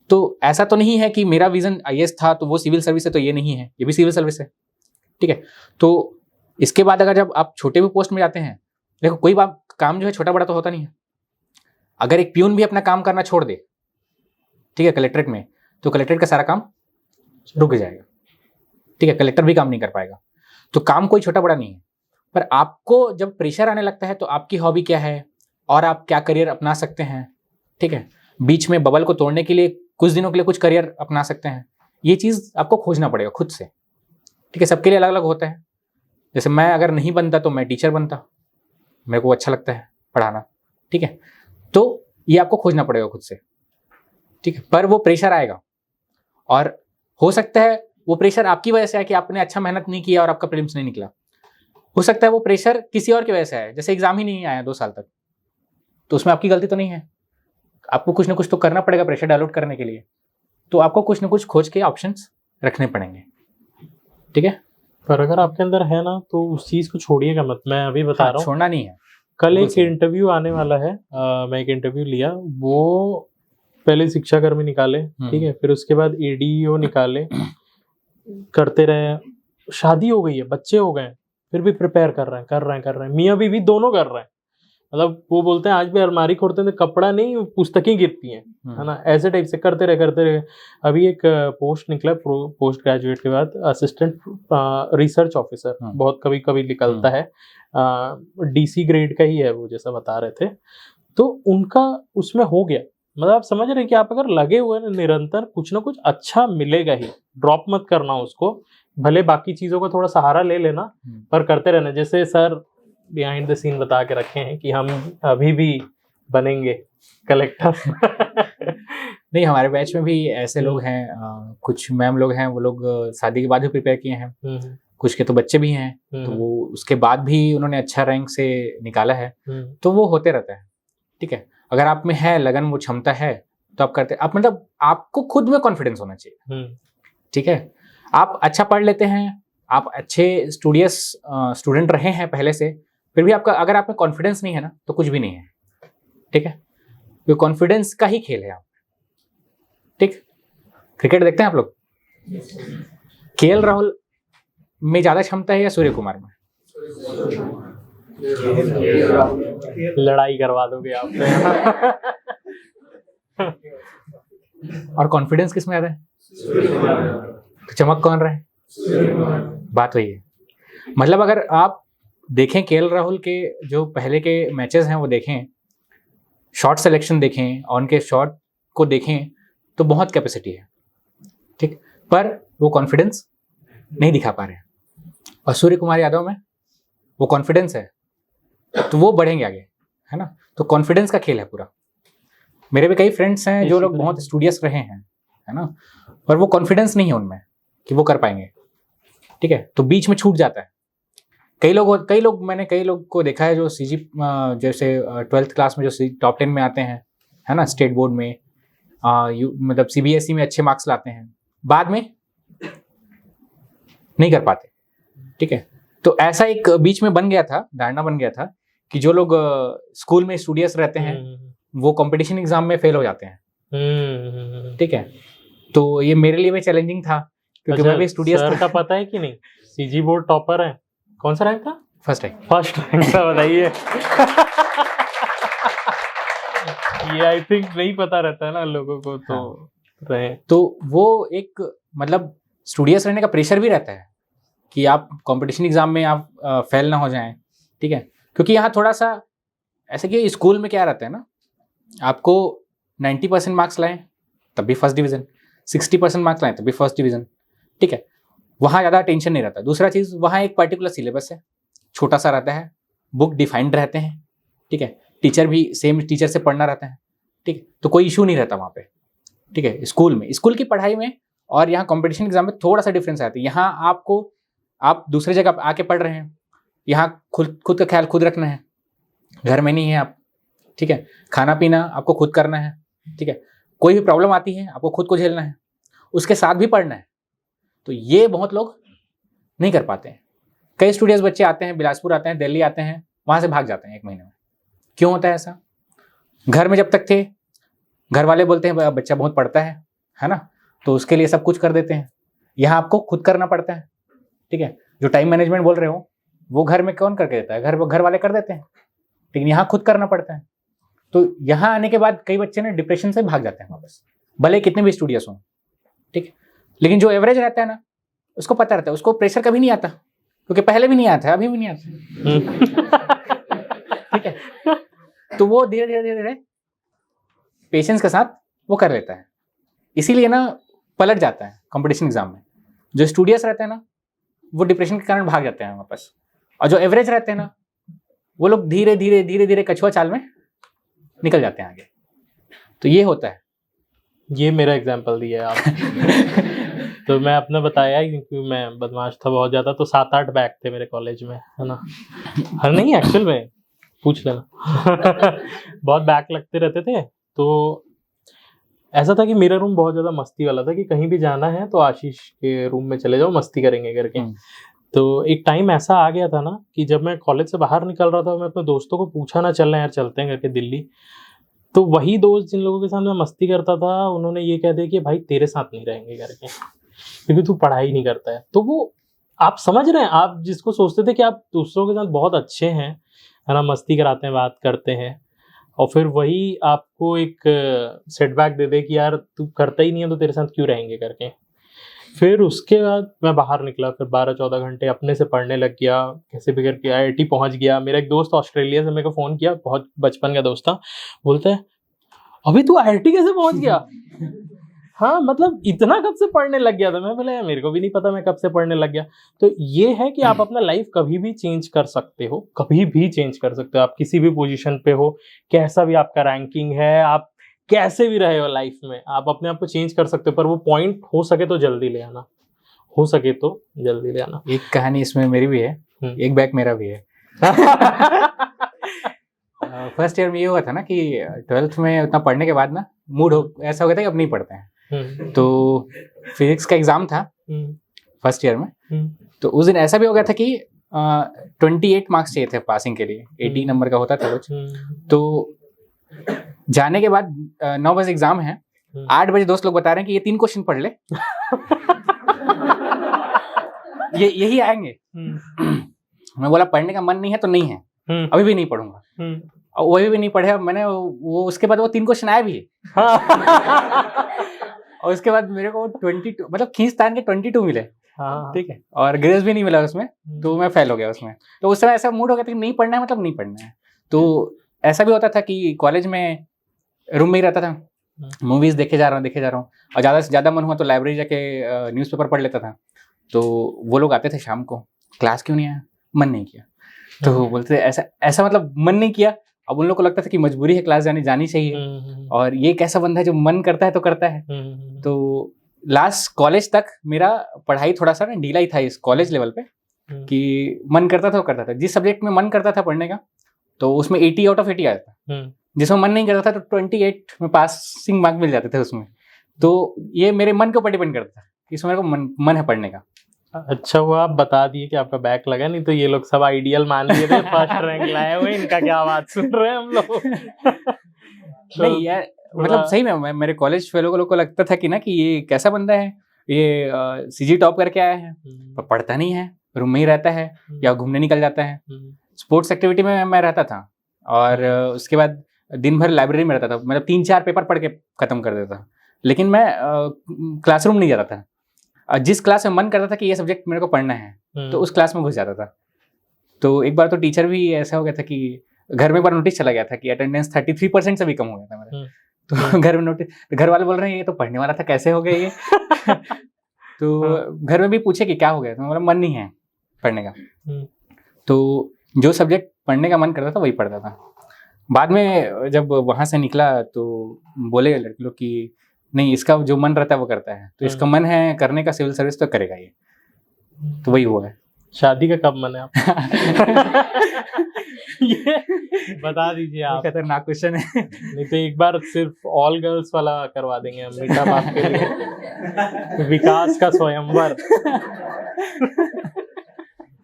तो ऐसा तो नहीं है कि मेरा विजन आईएएस था तो वो सिविल सर्विस है, तो ये नहीं है, ये भी सिविल सर्विस है, ठीक है। तो इसके बाद अगर जब आप छोटे भी पोस्ट में जाते हैं, देखो कोई बात काम जो है छोटा बड़ा तो होता नहीं है। अगर एक प्यून भी अपना काम करना छोड़ दे, ठीक है, कलेक्ट्रेट में, तो कलेक्ट्रेट का सारा काम रुक जाएगा, ठीक है, कलेक्टर भी काम नहीं कर पाएगा। तो काम कोई छोटा बड़ा नहीं है, पर आपको जब प्रेशर आने लगता है तो आपकी हॉबी क्या है और आप क्या करियर अपना सकते हैं, ठीक है। बीच में बबल को तोड़ने के लिए कुछ दिनों के लिए कुछ करियर अपना सकते हैं, ये चीज़ आपको खोजना पड़ेगा खुद से, ठीक है। सबके लिए अलग अलग होता है। जैसे मैं अगर नहीं बनता तो मैं टीचर बनता, मेरे को अच्छा लगता है पढ़ाना, ठीक है। तो ये आपको खोजना पड़ेगा खुद से, ठीक है। पर वो प्रेशर आएगा, और हो सकता है वो प्रेशर आपकी वजह से है कि आपने अच्छा मेहनत नहीं किया और आपका प्रीलिम्स नहीं निकला। हो सकता है वो प्रेशर किसी और की वजह से है, जैसे एग्जाम ही नहीं आया 2 साल तक, तो उसमें आपकी गलती तो नहीं है। आपको कुछ ना कुछ तो करना पड़ेगा प्रेशर डायलूट करने के लिए, तो आपको कुछ ना कुछ खोज के ऑप्शंस रखने पड़ेंगे, ठीक है। पर अगर आपके अंदर है ना तो उस चीज को छोड़िएगा मत। मैं अभी बता रहा हूँ, छोड़ना नहीं है। कल एक बिल्कुल सही। इंटरव्यू आने वाला है, मैं एक इंटरव्यू लिया, वो पहले शिक्षा कर्मी निकाले, ठीक है, फिर उसके बाद एडीओ निकाले, करते रहे, शादी हो गई है, बच्चे हो गए, फिर भी प्रिपेयर कर रहे हैं, मियाँ बीवी दोनों कर रहे हैं। मतलब वो बोलते हैं आज भी अलमारी खोलते हैं तो कपड़ा नहीं पुस्तकें गिरती हैं, है ना, ऐसे टाइप से करते रहे। अभी एक पोस्ट निकला पोस्ट ग्रेजुएट के बाद, असिस्टेंट रिसर्च ऑफिसर, बहुत कभी कभी निकलता है, डीसी ग्रेड का ही है वो, जैसा बता रहे थे। तो उनका उसमें हो गया। मतलब आप समझ रहे हैं कि आप अगर लगे हुए हैं निरंतर, कुछ ना कुछ अच्छा मिलेगा ही, ड्रॉप मत करना उसको, भले बाकी चीजों का थोड़ा सहारा ले लेना, पर करते रहना। जैसे सर बिहाइंड द सीन बता के रखे हैं कि हम अभी भी बनेंगे कलेक्टर। नहीं, हमारे बैच में भी ऐसे लोग हैं, कुछ मैम लोग हैं, वो लोग शादी के बाद भी प्रिपेयर किए हैं, कुछ के तो बच्चे भी हैं, तो वो उसके बाद भी उन्होंने अच्छा रैंक से निकाला है, तो वो होते रहता है। ठीक है, अगर आप में है लगन, वो क्षमता है, तो आप करते, आप मतलब आपको खुद में कॉन्फिडेंस होना चाहिए। ठीक है, आप अच्छा पढ़ लेते हैं, आप अच्छे स्टूडेंट रहे हैं पहले से, फिर भी आपका अगर आप में कॉन्फिडेंस नहीं है ना, तो कुछ भी नहीं है। ठीक है, तो कॉन्फिडेंस का ही खेल है आप। ठीक, क्रिकेट देखते हैं आप लोग? केएल राहुल में ज्यादा क्षमता है या सूर्य कुमार में? लड़ाई करवा दोगे आप। और कॉन्फिडेंस किस में ज्यादा है? तो चमक कौन रहा है? बात वही है। मतलब अगर आप देखें केएल राहुल के जो पहले के मैचेस हैं वो देखें, शॉट सिलेक्शन देखें और उनके शॉट को देखें, तो बहुत कैपेसिटी है। ठीक, पर वो कॉन्फिडेंस नहीं दिखा पा रहे हैं। और सूर्य कुमार यादव में वो कॉन्फिडेंस है, तो वो बढ़ेंगे आगे, है ना। तो कॉन्फिडेंस का खेल है पूरा। मेरे भी कई फ्रेंड्स हैं जो लोग बहुत स्टूडियस रहे हैं, है ना, पर वो कॉन्फिडेंस नहीं है उनमें कि वो कर पाएंगे। ठीक है, तो बीच में छूट जाता है। मैंने कई लोग को देखा है जो सीजी जैसे 12th क्लास में जो टॉप 10 में आते हैं, है ना, स्टेट बोर्ड में, मतलब सीबीएसई में अच्छे मार्क्स लाते हैं, बाद में नहीं कर पाते। ठीक है, तो ऐसा एक बीच में बन गया था, धारणा बन गया था कि जो लोग स्कूल में स्टूडियस रहते हैं वो कंपटीशन एग्जाम में फेल हो जाते हैं। ठीक है, तो ये मेरे लिए भी चैलेंजिंग था क्योंकि मैं भी स्टूडियस सर का पता है कि नहीं, सीजी बोर्ड टॉपर है। कौन सा रैंक था? First rank. फर्स्ट रैंक था, बताइए। ये आई थिंक नहीं पता रहता है ना लोगों को, तो रहे तो वो एक मतलब स्टूडियस रहने का प्रेशर भी रहता है कि आप कंपटीशन एग्जाम में आप फेल ना हो जाएं। ठीक है, क्योंकि यहाँ थोड़ा सा ऐसे कि स्कूल में क्या रहता है ना, आपको 90% मार्क्स लाएं तब भी फर्स्ट डिवीजन, 60% मार्क्स लाएं तब भी फर्स्ट डिवीजन। ठीक है, वहाँ ज़्यादा टेंशन नहीं रहता। दूसरा चीज़, वहाँ एक पर्टिकुलर सिलेबस है, छोटा सा रहता है, बुक डिफाइंड रहते हैं। ठीक है, टीचर भी सेम टीचर से पढ़ना रहता है। ठीक है, तो कोई इशू नहीं रहता वहाँ पे। ठीक है, स्कूल की पढ़ाई में और यहाँ कंपटीशन एग्जाम में थोड़ा सा डिफरेंस आता है। यहाँ आप दूसरी जगह आके पढ़ रहे हैं, यहाँ खुद का ख्याल खुद रखना है, घर में नहीं है आप। ठीक है, खाना पीना आपको खुद करना है। ठीक है, कोई भी प्रॉब्लम आती है आपको खुद को झेलना है, उसके साथ भी पढ़ना है। तो ये बहुत लोग नहीं कर पाते हैं। कई स्टूडेंट्स बच्चे आते हैं, बिलासपुर आते हैं, दिल्ली आते हैं, वहाँ से भाग जाते हैं 1 महीने में। क्यों होता है ऐसा? घर में जब तक थे, घर वाले बोलते हैं बच्चा बहुत पढ़ता है ना, तो उसके लिए सब कुछ कर देते हैं। यहाँ आपको खुद करना पड़ता है। ठीक है, जो टाइम मैनेजमेंट बोल रहे हो वो घर में कौन करके देता है? घर वाले कर देते हैं, लेकिन यहाँ खुद करना पड़ता है। तो यहाँ आने के बाद कई बच्चे ना डिप्रेशन से भाग जाते हैं वापस, भले कितने भी स्टूडियस हों। ठीक है, लेकिन जो एवरेज रहता है ना, उसको पता रहता है, उसको प्रेशर कभी नहीं आता, क्योंकि पहले भी नहीं आता है, अभी भी नहीं आता। ठीक है, तो वो धीरे धीरे पेशेंस के साथ वो कर लेता है, इसीलिए ना पलट जाता है कंपटीशन एग्जाम में। जो स्टूडियस रहते हैं ना, वो डिप्रेशन के कारण भाग जाते हैं वापस, और जो एवरेज रहते हैं ना, वो लोग धीरे धीरे कछुआ चाल में निकल जाते हैं आगे। तो ये होता है। ये मेरा एग्जाम्पल दिया है आप। तो मैं अपना बताया क्योंकि मैं बदमाश था बहुत ज़्यादा, तो 7-8 बैक थे मेरे कॉलेज में, है ना। हाँ नहीं, एक्चुअल में पूछ लेना। बहुत बैक लगते रहते थे। तो ऐसा था कि मेरा रूम बहुत ज़्यादा मस्ती वाला था कि कहीं भी जाना है तो आशीष के रूम में चले जाओ, मस्ती करेंगे करके। तो एक टाइम ऐसा आ गया था ना कि जब मैं कॉलेज से बाहर निकल रहा था, मैं अपने दोस्तों को पूछा ना, चलना यार चलते हैं करके दिल्ली, तो वही दोस्त जिन लोगों के साथ मैं मस्ती करता था, उन्होंने ये कह दिया कि भाई तेरे साथ नहीं रहेंगे करके, क्योंकि तू पढ़ाई नहीं करता है। तो वो आप समझ रहे हैं, आप जिसको सोचते थे कि आप दूसरों के साथ बहुत अच्छे हैं, है ना, मस्ती कराते हैं, बात करते हैं, और फिर वही आपको एक सेटबैक दे दे कि यार तू करता ही नहीं है तो तेरे साथ क्यों रहेंगे करके। फिर उसके बाद मैं बाहर निकला, फिर 12-14 घंटे अपने से पढ़ने लग गया, कैसे भी करके IIT पहुंच गया। मेरा एक दोस्त ऑस्ट्रेलिया से मेरे को फ़ोन किया, बहुत बचपन का दोस्त था, बोलता है अभी तू IIT कैसे पहुंच गया? हाँ मतलब इतना कब से पढ़ने लग गया था? मैं बोला यार मेरे को भी नहीं पता मैं कब से पढ़ने लग गया। तो ये है कि आप अपना लाइफ कभी भी चेंज कर सकते हो, कभी भी चेंज कर सकते हो। आप किसी भी पोजीशन पे हो, कैसा भी आपका रैंकिंग है, आप कैसे भी रहे हो लाइफ में, आप अपने आप को चेंज कर सकते हो, पर वो पॉइंट हो सके तो जल्दी ले आना। हो सके तो जल्दी ले आना। एक कहानी इसमें मेरी भी है, एक बैग मेरा भी है। फर्स्ट ईयर में ये हुआ था ना कि 12th में उतना पढ़ने के बाद ना मूड ऐसा हो गया था कि अब नहीं पढ़ते हैं। तो फिजिक्स का एग्जाम था फर्स्ट ईयर में, तो उस दिन ऐसा भी हो गया था कि 28 मार्क्स चाहिए थे पासिंग के लिए, 80 नंबर का होता था कुछ। तो जाने के बाद 9 बजे एग्जाम है, 8 बजे दोस्त लोग बता रहे हैं कि ये 3 क्वेश्चन पढ़ ले, यही आएंगे। मैं बोला पढ़ने का मन नहीं है तो नहीं है, अभी भी नहीं पढ़ूंगा। और वही भी नहीं पढ़े मैंने वो, उसके बाद वो 3 क्वेश्चन आए भी। और उसके बाद मेरे को 22 मतलब खींचतान के 22 मिले, ठीक है, और ग्रेस भी नहीं मिला उसमें, तो मैं फेल हो गया उसमें। तो उस समय ऐसा मूड हो गया था कि नहीं पढ़ना है मतलब नहीं पढ़ना है। तो ऐसा भी होता था कि कॉलेज में रूम में ही रहता था, मूवीज देखे जा रहा हूँ, और ज़्यादा से ज़्यादा मन हुआ तो लाइब्रेरी जाके न्यूज़पेपर पढ़ लेता था। तो वो लोग आते थे शाम को, क्लास क्यों नहीं आया, मन नहीं किया। तो बोलते थे ऐसा मतलब मन नहीं किया। अब उन लोग को लगता था कि मजबूरी है, क्लास जानी चाहिए, और ये कैसा बंदा है जो मन करता है तो करता है। तो लास्ट कॉलेज तक मेरा पढ़ाई थोड़ा सा ना ढीला ही था इस कॉलेज लेवल पे, कि मन करता था तो करता था। जिस सब्जेक्ट में मन करता था पढ़ने का तो उसमें 80 आउट ऑफ 80 आया था, जिसमें मन नहीं करता था तो 28 में पासिंग मार्क मिल जाते थे उसमें। तो ये मेरे मन के ऊपर डिपेंड करता था कि इसमें मेरे को मन है पढ़ने का। अच्छा हुआ आप बता दिए कि आपका बैक लगा, नहीं तो ये लोग सब आइडियल मान लिए थे, फर्स्ट रैंक लाए हुए, इनका क्या बात सुन रहे हैं हम लोग। नहीं यार, मतलब सही में मेरे कॉलेज फेलो लोगों को लगता था कि ना कि ये कैसा बंदा है, ये सीजी टॉप करके आया है, पर पढ़ता नहीं है, रूम में ही रहता है या घूमने निकल जाता है। स्पोर्ट्स एक्टिविटी में मैं रहता था, और उसके बाद दिन भर लाइब्रेरी में रहता था, मतलब 3-4 पेपर पढ़ के खत्म कर देता था। लेकिन मैं क्लासरूम नहीं जाता था। जिस क्लास में मन करता था कि ये सब्जेक्ट मेरे को पढ़ना है तो उस क्लास में घुस जाता था। तो एक बार तो टीचर भी ऐसा हो गया था कि घर में एक बार नोटिस चला गया था कि अटेंडेंस 33% से भी कम हो गया था मेरा। तो घर में नोटिस, घर वाले बोल रहे हैं ये तो पढ़ने वाला था, कैसे हो गया ये। तो घर में भी पूछे कि क्या हो गया, तो मैं बोला मन नहीं है पढ़ने का। तो जो सब्जेक्ट पढ़ने का मन करता था वही पढ़ता था। बाद में जब वहाँ से निकला तो बोले लड़के लोग कि नहीं, इसका जो मन रहता है वो करता है, तो इसका मन है करने का सिविल सर्विस तो करेगा ये। तो वही हुआ है। शादी का कब मन है आप? ये बता दीजिए आप। खतरनाक क्वेश्चन है। नहीं तो एक बार सिर्फ ऑल गर्ल्स वाला करवा देंगे हम मीठा बाप के लिए, विकास का स्वयंवर।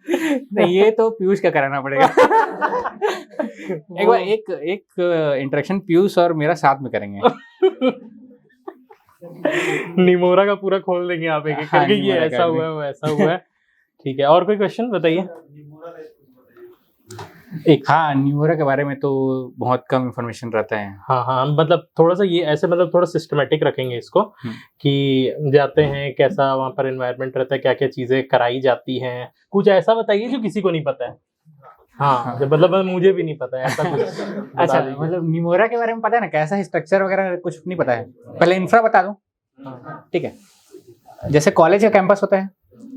नहीं, ये तो पीयूष का कराना पड़ेगा। एक बार एक इंटरेक्शन पीयूष और मेरा साथ में करेंगे। निमोरा का पूरा खोल देंगे आप एक एक करके, ये ऐसा हुआ है वो ऐसा हुआ है। ठीक है, और कोई क्वेश्चन बताइए। हाँ, निमोरा के बारे में तो बहुत कम इंफॉर्मेशन रहता है। हाँ, मतलब थोड़ा सा ये ऐसे मतलब थोड़ा सिस्टमेटिक रखेंगे इसको, कि जाते हैं कैसा वहाँ पर एनवायरनमेंट रहता है, क्या क्या चीजें कराई जाती हैं, कुछ ऐसा बताइए जो किसी को नहीं पता है। हाँ, मतलब मुझे भी नहीं पता है ऐसा कुछ। अच्छा, मतलब निमोरा के बारे में पता है ना, कैसा स्ट्रक्चर वगैरह कुछ नहीं पता है। पहले इंफ्रा बता दूं, ठीक है। जैसे कॉलेज का कैंपस होता है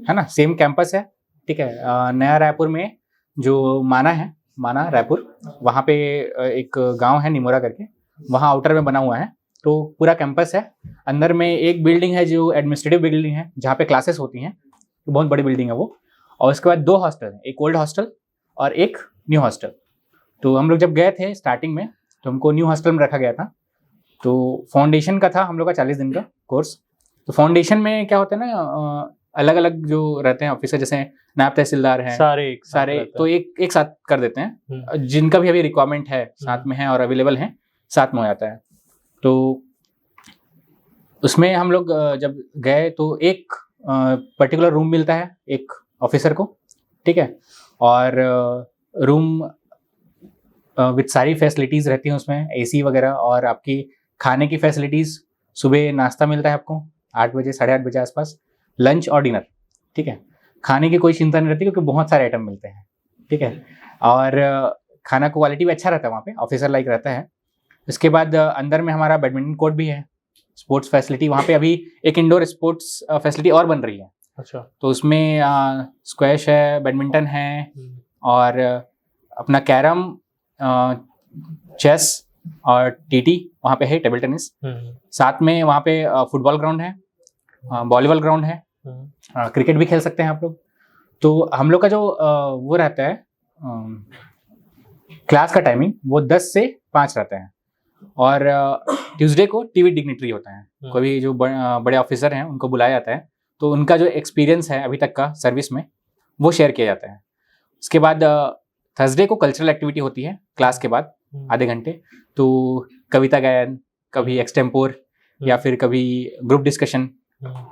ना, सेम कैंपस है, ठीक है। नया रायपुर में जो माना रायपुर, वहाँ पे एक गांव है निमोरा करके, वहाँ आउटर में बना हुआ है। तो पूरा कैंपस है, अंदर में एक बिल्डिंग है जो एडमिनिस्ट्रेटिव बिल्डिंग है, जहाँ पे क्लासेस होती हैं, बहुत बड़ी बिल्डिंग है वो। और उसके बाद 2 हॉस्टल हैं, एक ओल्ड हॉस्टल और एक न्यू हॉस्टल। तो हम लोग जब गए थे स्टार्टिंग में तो हमको न्यू हॉस्टल में रखा गया था। तो फाउंडेशन का था हम लोग का 40 दिन का कोर्स। तो फाउंडेशन में क्या होता है ना, अलग अलग जो रहते हैं ऑफिसर, जैसे नायब तहसीलदार हैं, सारे तो एक साथ कर देते हैं, जिनका भी अभी रिक्वायरमेंट है साथ में है और अवेलेबल है, साथ में हो जाता है। तो उसमें हम लोग जब गए तो एक पर्टिकुलर रूम मिलता है एक ऑफिसर को, ठीक है। और रूम विद सारी फैसिलिटीज़ रहती हैं उसमें, एसी वगैरह, और आपकी खाने की फैसिलिटीज़, सुबह नाश्ता मिलता है आपको 8 बजे 8:30 बजे आसपास, लंच और डिनर, ठीक है। खाने की कोई चिंता नहीं रहती क्योंकि बहुत सारे आइटम मिलते हैं, ठीक है। और खाना क्वालिटी भी अच्छा रहता है वहाँ पे, ऑफिसर लाइक रहता है। इसके बाद अंदर में हमारा बैडमिंटन कोर्ट भी है, स्पोर्ट्स फैसिलिटी वहाँ पे अभी एक इंडोर स्पोर्ट्स फैसिलिटी और बन रही है। अच्छा। तो उसमें स्क्वैश है, बैडमिंटन है, और अपना कैरम, चेस और टीटी वहाँ पे है, टेबल टेनिस। साथ में वहाँ पे फुटबॉल ग्राउंड है, वॉलीबॉल ग्राउंड है, क्रिकेट भी खेल सकते हैं आप लोग। तो हम लोग का जो वो रहता है क्लास का टाइमिंग वो 10 से 5 रहता है, और ट्यूसडे को टीवी डिग्निटरी होता है, कोई भी जो बड़े ऑफिसर हैं उनको बुलाया जाता है, तो उनका जो एक्सपीरियंस है अभी तक का सर्विस में वो शेयर किया जाता है। उसके बाद थर्सडे को कल्चरल एक्टिविटी होती है क्लास के बाद आधे घंटे, तो कविता गायन, कभी एक्सटेम्पोर या फिर कभी ग्रुप डिस्कशन,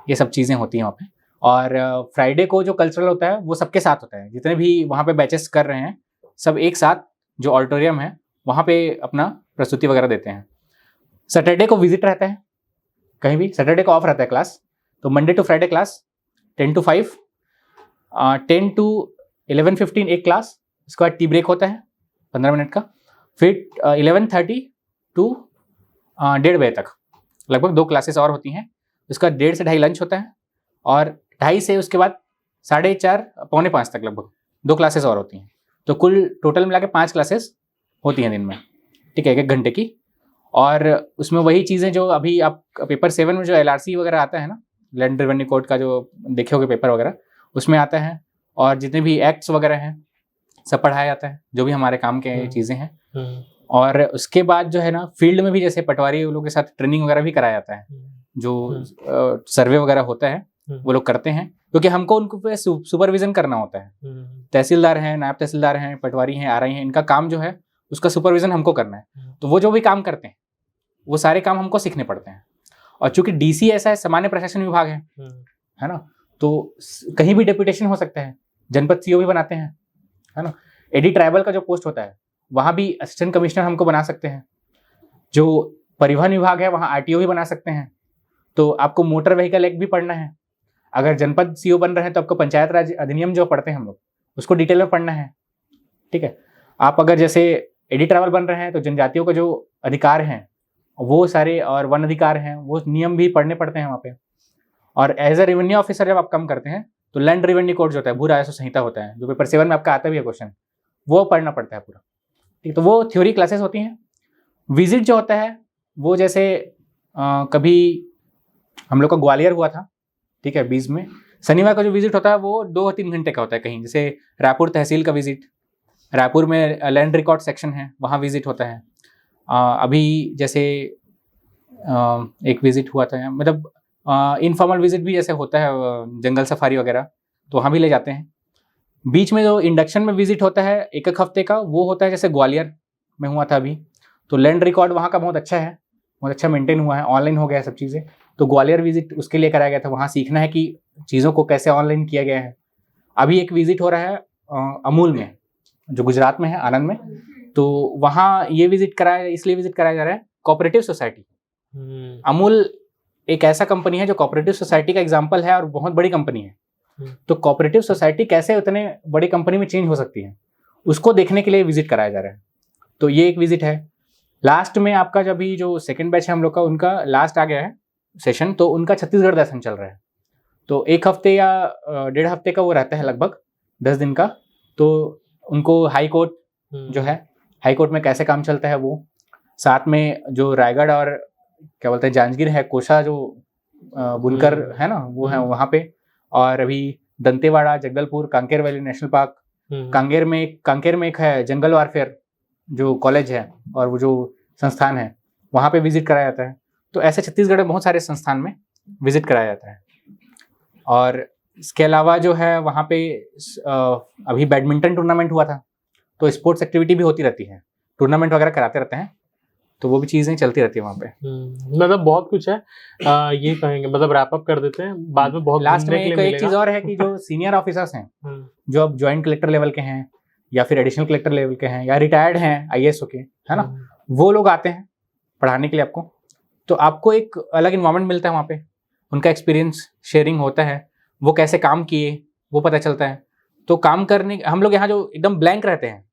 ये सब चीज़ें होती हैं वहाँ पे। और फ्राइडे को जो कल्चरल होता है वो सबके साथ होता है, जितने भी वहाँ पे बैचेस कर रहे हैं सब एक साथ जो ऑडिटोरियम है वहाँ पे अपना प्रस्तुति वगैरह देते हैं। सैटरडे को विजिट रहता है, कहीं भी सैटरडे को ऑफ रहता है क्लास, तो Monday to Friday class 10 to 5, 10 to 11:15 एक क्लास, उसके बाद टी ब्रेक होता है 15 मिनट का, फिर 11:30 to 1:30 बजे तक लगभग 2 क्लासेस और होती हैं। उसका 1:30 से 2:30 लंच होता है, और 2:30 से उसके बाद 4:30 पौने 5 तक लगभग 2 क्लासेस और होती हैं। तो कुल टोटल मिला के 5 क्लासेस होती हैं दिन में, ठीक है, 1 घंटे की। और उसमें वही चीज़ें जो अभी आप पेपर 7 में जो LRC वगैरह आता है ना, लैंड रेवेन्यू कोड का जो देखे होगे पेपर वगैरह, उसमें आता है, और जितने भी एक्ट्स वगैरह हैं सब पढ़ाया जाता है, जो भी हमारे काम के चीज़ें हैं। और उसके बाद जो है ना फील्ड में भी जैसे पटवारी लोगों के साथ ट्रेनिंग वगैरह भी कराया जाता है, जो सर्वे वगैरह होता है वो लोग करते हैं, क्योंकि हमको उनको पे सुपरविजन करना होता है। तहसीलदार हैं, नायब तहसीलदार हैं, पटवारी हैं, RI हैं, इनका काम जो है उसका सुपरविजन हमको करना है। तो वो जो भी काम करते हैं वो सारे काम हमको सीखने पड़ते हैं। और चूंकि DC ऐसा है, सामान्य प्रशासन विभाग है ना, तो कहीं भी डेपुटेशन हो सकता है, जनपद CO भी बनाते हैं, है ना। AD ट्राइबल का जो पोस्ट होता है वहाँ भी असिस्टेंट कमिश्नर हमको बना सकते हैं। जो परिवहन विभाग है वहाँ RTO भी बना सकते हैं। तो आपको मोटर व्हीकल एक्ट भी पढ़ना है। अगर जनपद CO बन रहे हैं तो आपको पंचायत राज अधिनियम जो पढ़ते हैं हम लोग उसको डिटेल में पढ़ना है, ठीक है। आप अगर जैसे AD ट्राइबल बन रहे हैं तो जनजातियों का जो अधिकार हैं वो सारे, और वन अधिकार हैं, वो नियम भी पढ़ने पड़ते हैं वहाँ पे। और एज ए रेवेन्यू ऑफिसर जब आप काम करते हैं तो लैंड रेवेन्यू कोड जो होता है, भू राजस्व संहिता होता है, जो पेपर 7 में आपका आता भी है क्वेश्चन, वो पढ़ना पड़ता है पूरा, ठीक। तो वो थ्योरी क्लासेस होती हैं। विजिट जो होता है वो जैसे कभी हम लोग का ग्वालियर हुआ था, ठीक है, 20 में, शनिवार का जो विजिट होता है वो 2-3 घंटे का होता है। कहीं जैसे रायपुर तहसील का विजिट, रायपुर में लैंड रिकॉर्ड सेक्शन है, वहाँ विजिट होता है। अभी जैसे एक विजिट हुआ था, मतलब इनफॉर्मल विजिट भी जैसे होता है, जंगल सफारी वगैरह, तो वहाँ भी ले जाते हैं। बीच में जो इंडक्शन में विजिट होता है 1-1 हफ्ते का, वो होता है जैसे ग्वालियर में हुआ था अभी, तो लैंड रिकॉर्ड वहाँ का बहुत अच्छा है, बहुत अच्छा मेंटेन हुआ है, ऑनलाइन हो गया है सब चीज़ें। तो ग्वालियर विजिट उसके लिए कराया गया था, वहाँ सीखना है कि चीज़ों को कैसे ऑनलाइन किया गया है। अभी एक विजिट हो रहा है अमूल में, जो गुजरात में है, आनंद में, तो वहाँ ये विजिट कराया, इसलिए विजिट कराया जा रहा है, कोऑपरेटिव सोसाइटी। अमूल एक ऐसा कंपनी है जो कोऑपरेटिव सोसाइटी का एग्जाम्पल है और बहुत बड़ी कंपनी है। तो कोऑपरेटिव सोसाइटी कैसे उतने बड़ी कंपनी में चेंज हो सकती है, उसको देखने के लिए विजिट कराया जा रहा है। तो ये एक विजिट है। लास्ट में आपका जब भी जो सेकंड बैच है हम लोग का, उनका लास्ट आ गया है सेशन, तो उनका छत्तीसगढ़ दर्शन चल रहा है। तो 1 हफ्ते या 1.5 हफ्ते का वो रहता है, लगभग 10 दिन का। तो उनको हाई कोर्ट जो है, हाई कोर्ट में कैसे काम चलता है वो, साथ में जो रायगढ़ और क्या बोलते हैं जांजगीर है, कोशा जो बुनकर है ना, वो है वहाँ पे। और अभी Dantewada, Jagdalpur, Kanker valley national park, Kanker में एक है जंगल वारफेयर जो कॉलेज है और वो जो संस्थान है, वहाँ पे विजिट कराया जाता है। तो ऐसे छत्तीसगढ़ में बहुत सारे संस्थान में विजिट कराया जाता है। और इसके अलावा जो है वहाँ पे अभी बैडमिंटन टूर्नामेंट हुआ था, तो स्पोर्ट्स एक्टिविटी भी होती रहती है, टूर्नामेंट वगैरह कराते रहते हैं, तो वो भी चीज़ें चलती रहती है वहाँ पे। मतलब बहुत कुछ है। ये कहेंगे, मतलब रैप अप कर देते हैं, बाद में बहुत लास्ट में एक चीज़ और है कि जो सीनियर ऑफिसर्स हैं, जो अब ज्वाइंट कलेक्टर लेवल के हैं या फिर एडिशनल कलेक्टर लेवल के हैं या रिटायर्ड हैं IAS के, है ना, वो लोग आते हैं पढ़ाने के लिए आपको। तो आपको एक अलग इन्वायरमेंट मिलता है वहाँ पे, उनका एक्सपीरियंस शेयरिंग होता है, वो कैसे काम किए वो पता चलता है। तो काम करने, हम लोग यहाँ जो एकदम ब्लैंक रहते हैं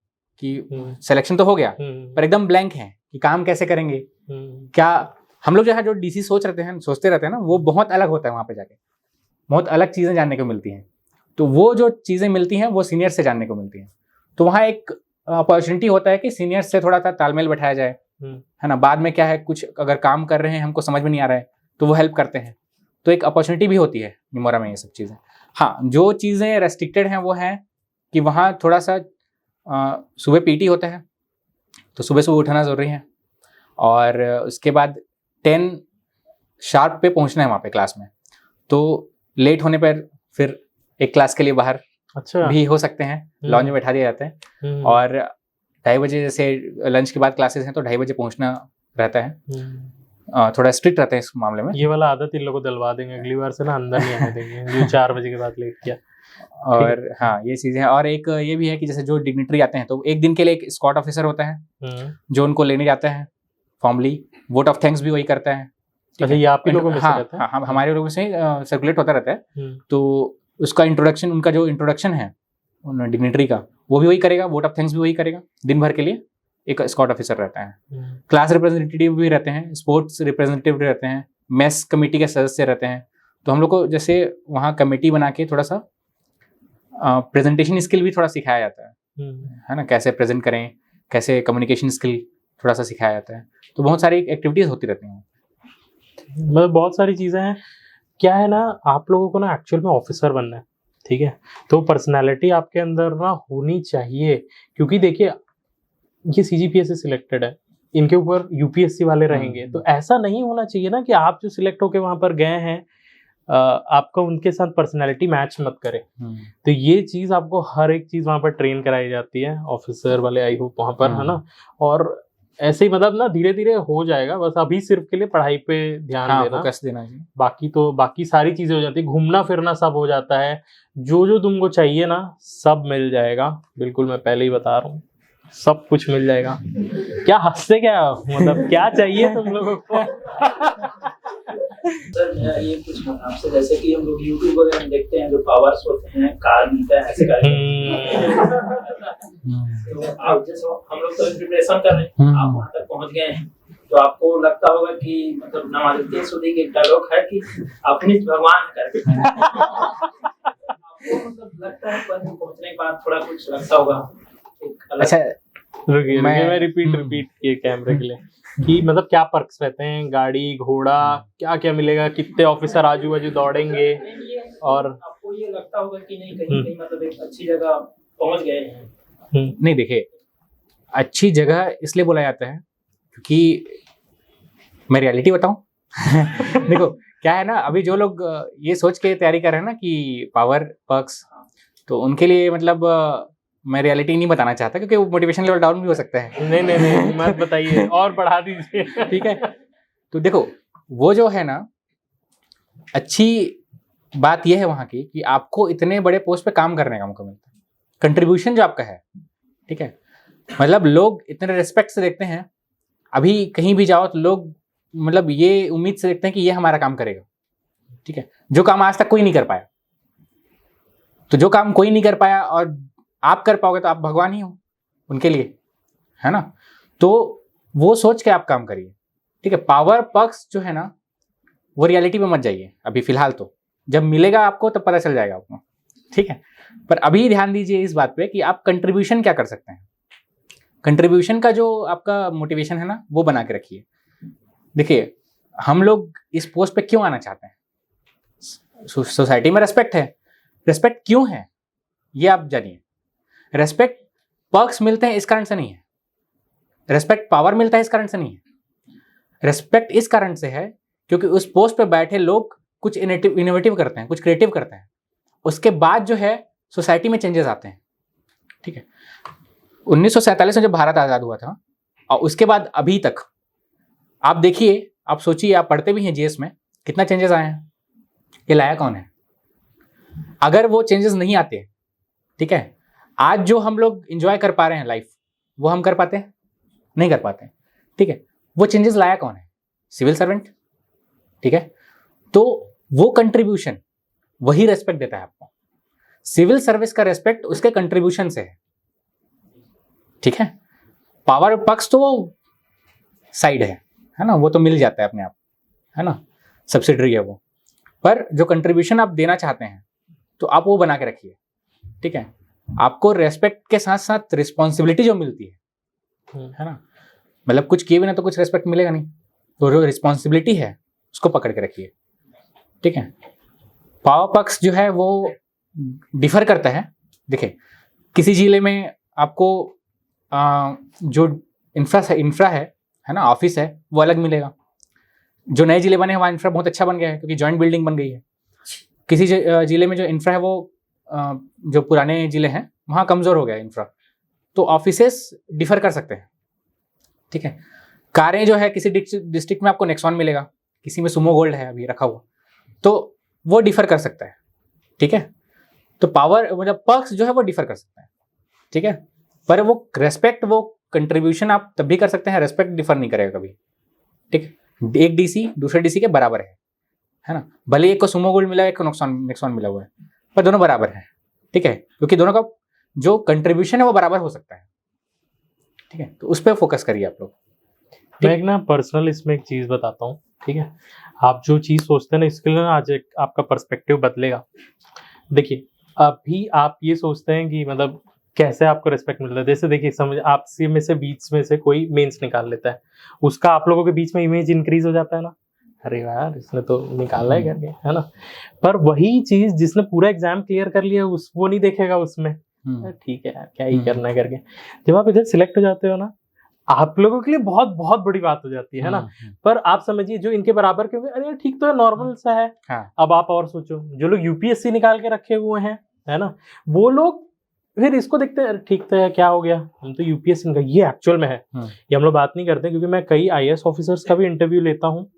कि सिलेक्शन तो हो गया पर एकदम ब्लैंक है कि काम कैसे करेंगे, क्या हम लोग जो है जो DC सोचते रहते हैं ना, वो बहुत अलग होता है। वहाँ पे जाके बहुत अलग चीज़ें जानने को मिलती हैं। तो वो जो चीज़ें मिलती हैं वो सीनियर से जानने को मिलती हैं। तो वहाँ एक अपॉर्चुनिटी होता है कि सीनियर से थोड़ा सा तालमेल बैठाया जाए, है ना। बाद में क्या है, कुछ अगर काम कर रहे हैं हमको समझ में नहीं आ रहा है तो वो हेल्प करते हैं। तो एक अपॉर्चुनिटी भी होती है निमोरा में ये सब चीज़ें। हाँ, जो चीज़ें रेस्ट्रिक्टेड हैं वो हैं कि वहाँ थोड़ा सा सुबह पीटी होता है, तो सुबह सुबह उठना ज़रूरी है, और उसके बाद 10 शार्प पे पहुँचना है वहाँ पे क्लास में। तो लेट होने पर फिर एक क्लास के लिए बाहर अच्छा भी हो सकते हैं, लॉन्च में बैठा दिया जाता है। और 2:30 बजे जैसे लंच के बाद क्लासेस हैं तो 2:30 बजे पहुँचना रहता है। थोड़ा स्ट्रिक्ट रहते हैं इस मामले में। ये वाला आदत इन लोगों को दिलवा देंगे अगली बार से ना, अंदर नहीं आने देंगे जो 4 बजे के बाद लेट किया। और हाँ, ये चीज़ें हैं। और एक ये भी है कि जैसे जो डिग्निटरी आते हैं तो एक दिन के लिए एक स्कॉट ऑफिसर होता है जो उनको लेने जाता है फॉर्मली, वोट ऑफ थैंक्स भी वही करता है। अच्छा, ये आप ही लोगों में से हाँ, रहता है? हाँ, हमारे लोगों से सर्कुलेट होता रहता है। तो उसका इंट्रोडक्शन, उनका जो इंट्रोडक्शन है उन डिग्निटरी का, वो भी वही करेगा, वोट ऑफ थैंक्स भी वही करेगा। दिन भर के लिए एक स्कॉट ऑफिसर रहता है। क्लास रिप्रेजेंटेटिव भी रहते हैं, स्पोर्ट्स रिप्रेजेंटेटिव रहते हैं, मेस कमेटी के सदस्य रहते हैं। तो हम लोग को जैसे वहाँ कमेटी बना के थोड़ा सा प्रेजेंटेशन स्किल भी थोड़ा सिखाया जाता है ना, कैसे प्रेजेंट करें, कैसे कम्युनिकेशन स्किल थोड़ा सा सिखाया जाता है। तो बहुत सारी एक्टिविटीज़ होती रहती हैं। मतलब बहुत सारी चीज़ें हैं। क्या है ना, आप लोगों को ना एक्चुअल में ऑफिसर बनना है, ठीक है? तो पर्सनालिटी आपके अंदर ना होनी चाहिए, क्योंकि देखिए ये सीजीपीएस से सिलेक्टेड है, इनके ऊपर यूपीएससी वाले रहेंगे। तो ऐसा नहीं होना चाहिए ना कि आप जो सिलेक्ट होके वहां पर गए हैं आपका उनके साथ पर्सनालिटी मैच मत करे। तो ये चीज़ आपको हर एक चीज़ वहां पर ट्रेन कराई जाती है ऑफिसर वाले, आई होप वहां पर, है ना? और ऐसे ही मतलब ना धीरे धीरे हो जाएगा, बस अभी सिर्फ के लिए पढ़ाई पे ध्यान देना, फोकस देना चाहिए। बाकी सारी चीजें हो जाती है, घूमना फिरना सब हो जाता है, जो तुमको चाहिए ना सब मिल जाएगा। बिल्कुल, मैं पहले ही बता रहा हूँ, सब कुछ मिल जाएगा। क्या हंसते क्या, मतलब क्या चाहिए तुम लोगों को? सर मैं ये पूछना था आपसे, जैसे कि हम लोग यूट्यूब वगैरह में देखते हैं जो पावर्स होते हैं, कार मिलता है ऐसे करके, तो आप जैसे हम लोग तो प्रिपरेशन कर रहे हैं, आप वहाँ तक पहुँच गए हैं, तो आपको लगता होगा कि मतलब नवाजुद्दीन सिद्दीकी एक डायलॉग है कि अपनी भगवान करके आपको मतलब लगता है पर पहुँचने के बाद थोड़ा कुछ लगता होगा। अच्छा, रुकिए मैं रिपीट किए कैमरे के लिए कि मतलब क्या पर्क्स रहते हैं, गाड़ी घोड़ा क्या क्या मिलेगा, कितने ऑफिसर आजू बाजू दौड़ेंगे, और आपको ये लगता होगा कि नहीं कहीं कहीं मतलब एक अच्छी जगह पहुंच गए हैं। नहीं, देखिए अच्छी जगह इसलिए बोला जाता है क्योंकि मैं रियलिटी बताऊं देखो क्या है ना, अभी जो लोग ये सोच के तैयारी कर रहे हैं ना कि पावर पर्क्स, तो उनके लिए मतलब मैं रियलिटी नहीं बताना चाहता क्योंकि वो मोटिवेशन लेवल डाउन भी हो सकता है। नहीं मत बताइए और बढ़ा दीजिए। ठीक है, तो देखो वो जो है ना, अच्छी बात यह है वहाँ की कि आपको इतने बड़े पोस्ट पे काम करने का मौका मिलता है, कंट्रीब्यूशन जो आपका है, ठीक है, मतलब लोग इतने रिस्पेक्ट से देखते हैं। अभी कहीं भी जाओ तो लोग मतलब ये उम्मीद से देखते हैं कि ये हमारा काम करेगा, ठीक है, जो काम आज तक कोई नहीं कर पाया। तो जो काम कोई नहीं कर पाया और आप कर पाओगे तो आप भगवान ही हो उनके लिए, है ना? तो वो सोच के आप काम करिए, ठीक है। पावर पर्क्स जो है ना वो रियलिटी में मत जाइए अभी फिलहाल, तो जब मिलेगा आपको तब पता चल जाएगा आपको, ठीक है। पर अभी ध्यान दीजिए इस बात पे कि आप कंट्रीब्यूशन क्या कर सकते हैं। कंट्रीब्यूशन का जो आपका मोटिवेशन है ना वो बना के रखिए। देखिए हम लोग इस पोस्ट पे क्यों आना चाहते हैं? सोसाइटी में रेस्पेक्ट है, रेस्पेक्ट क्यों है ये आप जानिए। रेस्पेक्ट पर्क्स मिलते हैं इस कारण से नहीं है, रेस्पेक्ट पावर मिलता है इस कारण से नहीं है। रेस्पेक्ट इस कारण से है क्योंकि उस पोस्ट पे बैठे लोग कुछ इनोवेटिव करते हैं, कुछ क्रिएटिव करते हैं, उसके बाद जो है सोसाइटी में चेंजेस आते हैं, ठीक है। 1947 में जब भारत आज़ाद हुआ था और उसके बाद अभी तक आप देखिए, आप सोचिए, आप पढ़ते भी हैं जीएस में, कितना चेंजेस आए हैं। ये लाया कौन है? अगर वो चेंजेस नहीं आते, ठीक है, आज जो हम लोग एंजॉय कर पा रहे हैं लाइफ, वो हम कर पाते हैं? नहीं कर पाते, ठीक है। वो चेंजेस लाया कौन है? सिविल सर्वेंट, ठीक है। तो वो कंट्रीब्यूशन वही रेस्पेक्ट देता है आपको। सिविल सर्विस का रेस्पेक्ट उसके कंट्रीब्यूशन से ठीक है। पावर पक्ष तो साइड है ना, वो तो मिल जाता है अपने आप, है ना, सब्सिडरी है वो। पर जो कंट्रीब्यूशन आप देना चाहते हैं तो आप वो बना के रखिए, ठीक है। आपको रेस्पेक्ट के साथ साथ रिस्पॉन्सिबिलिटी जो मिलती है ना, मतलब कुछ किए बिना तो कुछ रेस्पेक्ट मिलेगा नहीं, तो जो रिस्पॉन्सिबिलिटी है उसको पकड़ के रखिए, ठीक है। पावर पक्ष जो है वो डिफर करता है। देखिए, किसी जिले में आपको जो इंफ्रा है ना, ऑफिस है, वो अलग मिलेगा। जो नए जिले बने हैं वहाँ इंफ्रा बहुत अच्छा बन गया है क्योंकि जॉइंट बिल्डिंग बन गई है। किसी जिले में जो इंफ्रा है वो जो पुराने जिले हैं वहाँ कमज़ोर हो गया है इंफ्रा, तो ऑफिसेस डिफर कर सकते हैं। ठीक है। कारें जो है किसी डिस्ट्रिक्ट में आपको नेक्सॉन मिलेगा, किसी में सुमो गोल्ड है अभी रखा हुआ, तो वो डिफर कर सकता है। ठीक है। तो पावर मतलब पक्ष जो है वो डिफर कर सकता है। ठीक है। पर वो रेस्पेक्ट, वो कंट्रीब्यूशन आप तब भी कर सकते हैं, रेस्पेक्ट डिफर नहीं करेगा कभी। ठीक है। एक डीसी दूसरे डीसी के बराबर है ना। भले एक को सुमो गोल्ड मिला है, एक को नेक्सॉन मिला हुआ है, पर दोनों बराबर हैं। ठीक है। क्योंकि दोनों का जो कंट्रीब्यूशन है वो बराबर हो सकता है। ठीक है। तो उस पर फोकस करिए आप लोग। मैं एक ना पर्सनल इसमें एक चीज़ बताता हूँ। ठीक है। आप जो चीज़ सोचते हैं ना, इसके लिए ना आज एक आपका पर्सपेक्टिव बदलेगा। देखिए, अभी आप ये सोचते हैं कि मतलब कैसे आपको रिस्पेक्ट मिलता है। जैसे देखिए, समझ आपसे में से बीच में से कोई मेंस निकाल लेता है, उसका आप लोगों के बीच में इमेज इंक्रीज हो जाता है ना, अरे यार इसने तो निकाला है करके, है ना। पर वही चीज जिसने पूरा एग्जाम क्लियर कर लिया वो नहीं देखेगा उसमें, ठीक है यार क्या ही करना है करके। जब आप इधर सिलेक्ट हो जाते हो ना, आप लोगों के लिए बहुत बहुत बड़ी बात हो जाती है ना। पर आप समझिए जो इनके बराबर के, अरे यार ठीक तो है, नॉर्मल सा है। हाँ। अब आप और सोचो, जो लोग यूपीएससी निकाल के रखे हुए हैं, है ना, वो लोग फिर इसको देखते हैं, ठीक तो है, क्या हो गया, हम तो यूपीएससी निकाल, ये एक्चुअल में है, ये हम लोग बात नहीं करते। क्योंकि मैं कई आईएएस ऑफिसर्स का भी इंटरव्यू लेता हूँ,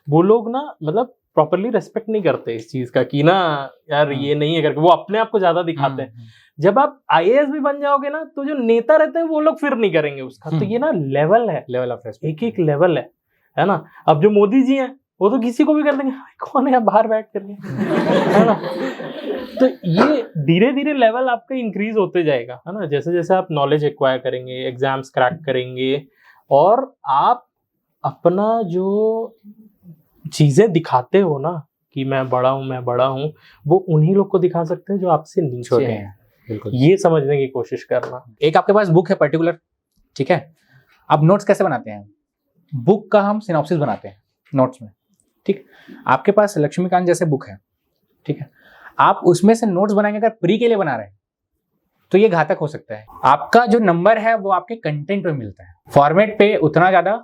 वो लोग ना मतलब प्रॉपरली रेस्पेक्ट नहीं करते इस चीज का कि ना यार ये नहीं है करके, वो अपने आप को ज्यादा दिखाते हैं। जब आप आईएएस भी बन जाओगे ना, तो जो नेता रहते हैं वो लोग फिर नहीं करेंगे उसका। तो ये ना लेवल है, लेवल ऑफ रेस्पेक्ट, एक लेवल है ना। अब जो मोदी जी हैं वो तो किसी को भी कर देंगे, कौन है बाहर बैठ करके, है ना। तो ये धीरे धीरे लेवल आपका इंक्रीज होते जाएगा, है ना। जैसे जैसे आप नॉलेज एक्वायर करेंगे, एग्जाम्स क्रैक करेंगे, और आप अपना जो चीजें दिखाते हो ना कि मैं बड़ा हूँ, वो उन्हीं लोग को दिखा सकते हैं जो आपसे नीचे हैं। बिल्कुल। ये समझने की कोशिश करना। एक आपके पास बुक है पर्टिकुलर, ठीक है, आप नोट्स कैसे बनाते हैं? बुक का हम सिनॉप्सिस बनाते हैं नोट्स में। ठीक, आपके पास लक्ष्मीकांत जैसे बुक है, ठीक है, आप उसमें से नोट्स बनाएंगे, अगर प्री के लिए बना रहे हैं तो ये घातक हो सकता है। आपका जो नंबर है वो आपके कंटेंट पे मिलता है, फॉर्मेट पे उतना ज्यादा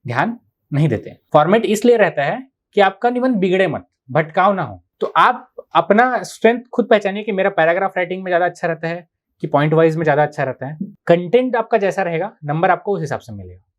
ध्यान नहीं देते। फॉर्मेट इसलिए रहता है कि आपका निबंध बिगड़े मत, भटकाव ना हो। तो आप अपना स्ट्रेंथ खुद पहचानिए कि मेरा पैराग्राफ राइटिंग में ज्यादा अच्छा रहता है कि पॉइंट वाइज में ज्यादा अच्छा रहता है। कंटेंट आपका जैसा रहेगा, नंबर आपको उस हिसाब से मिलेगा।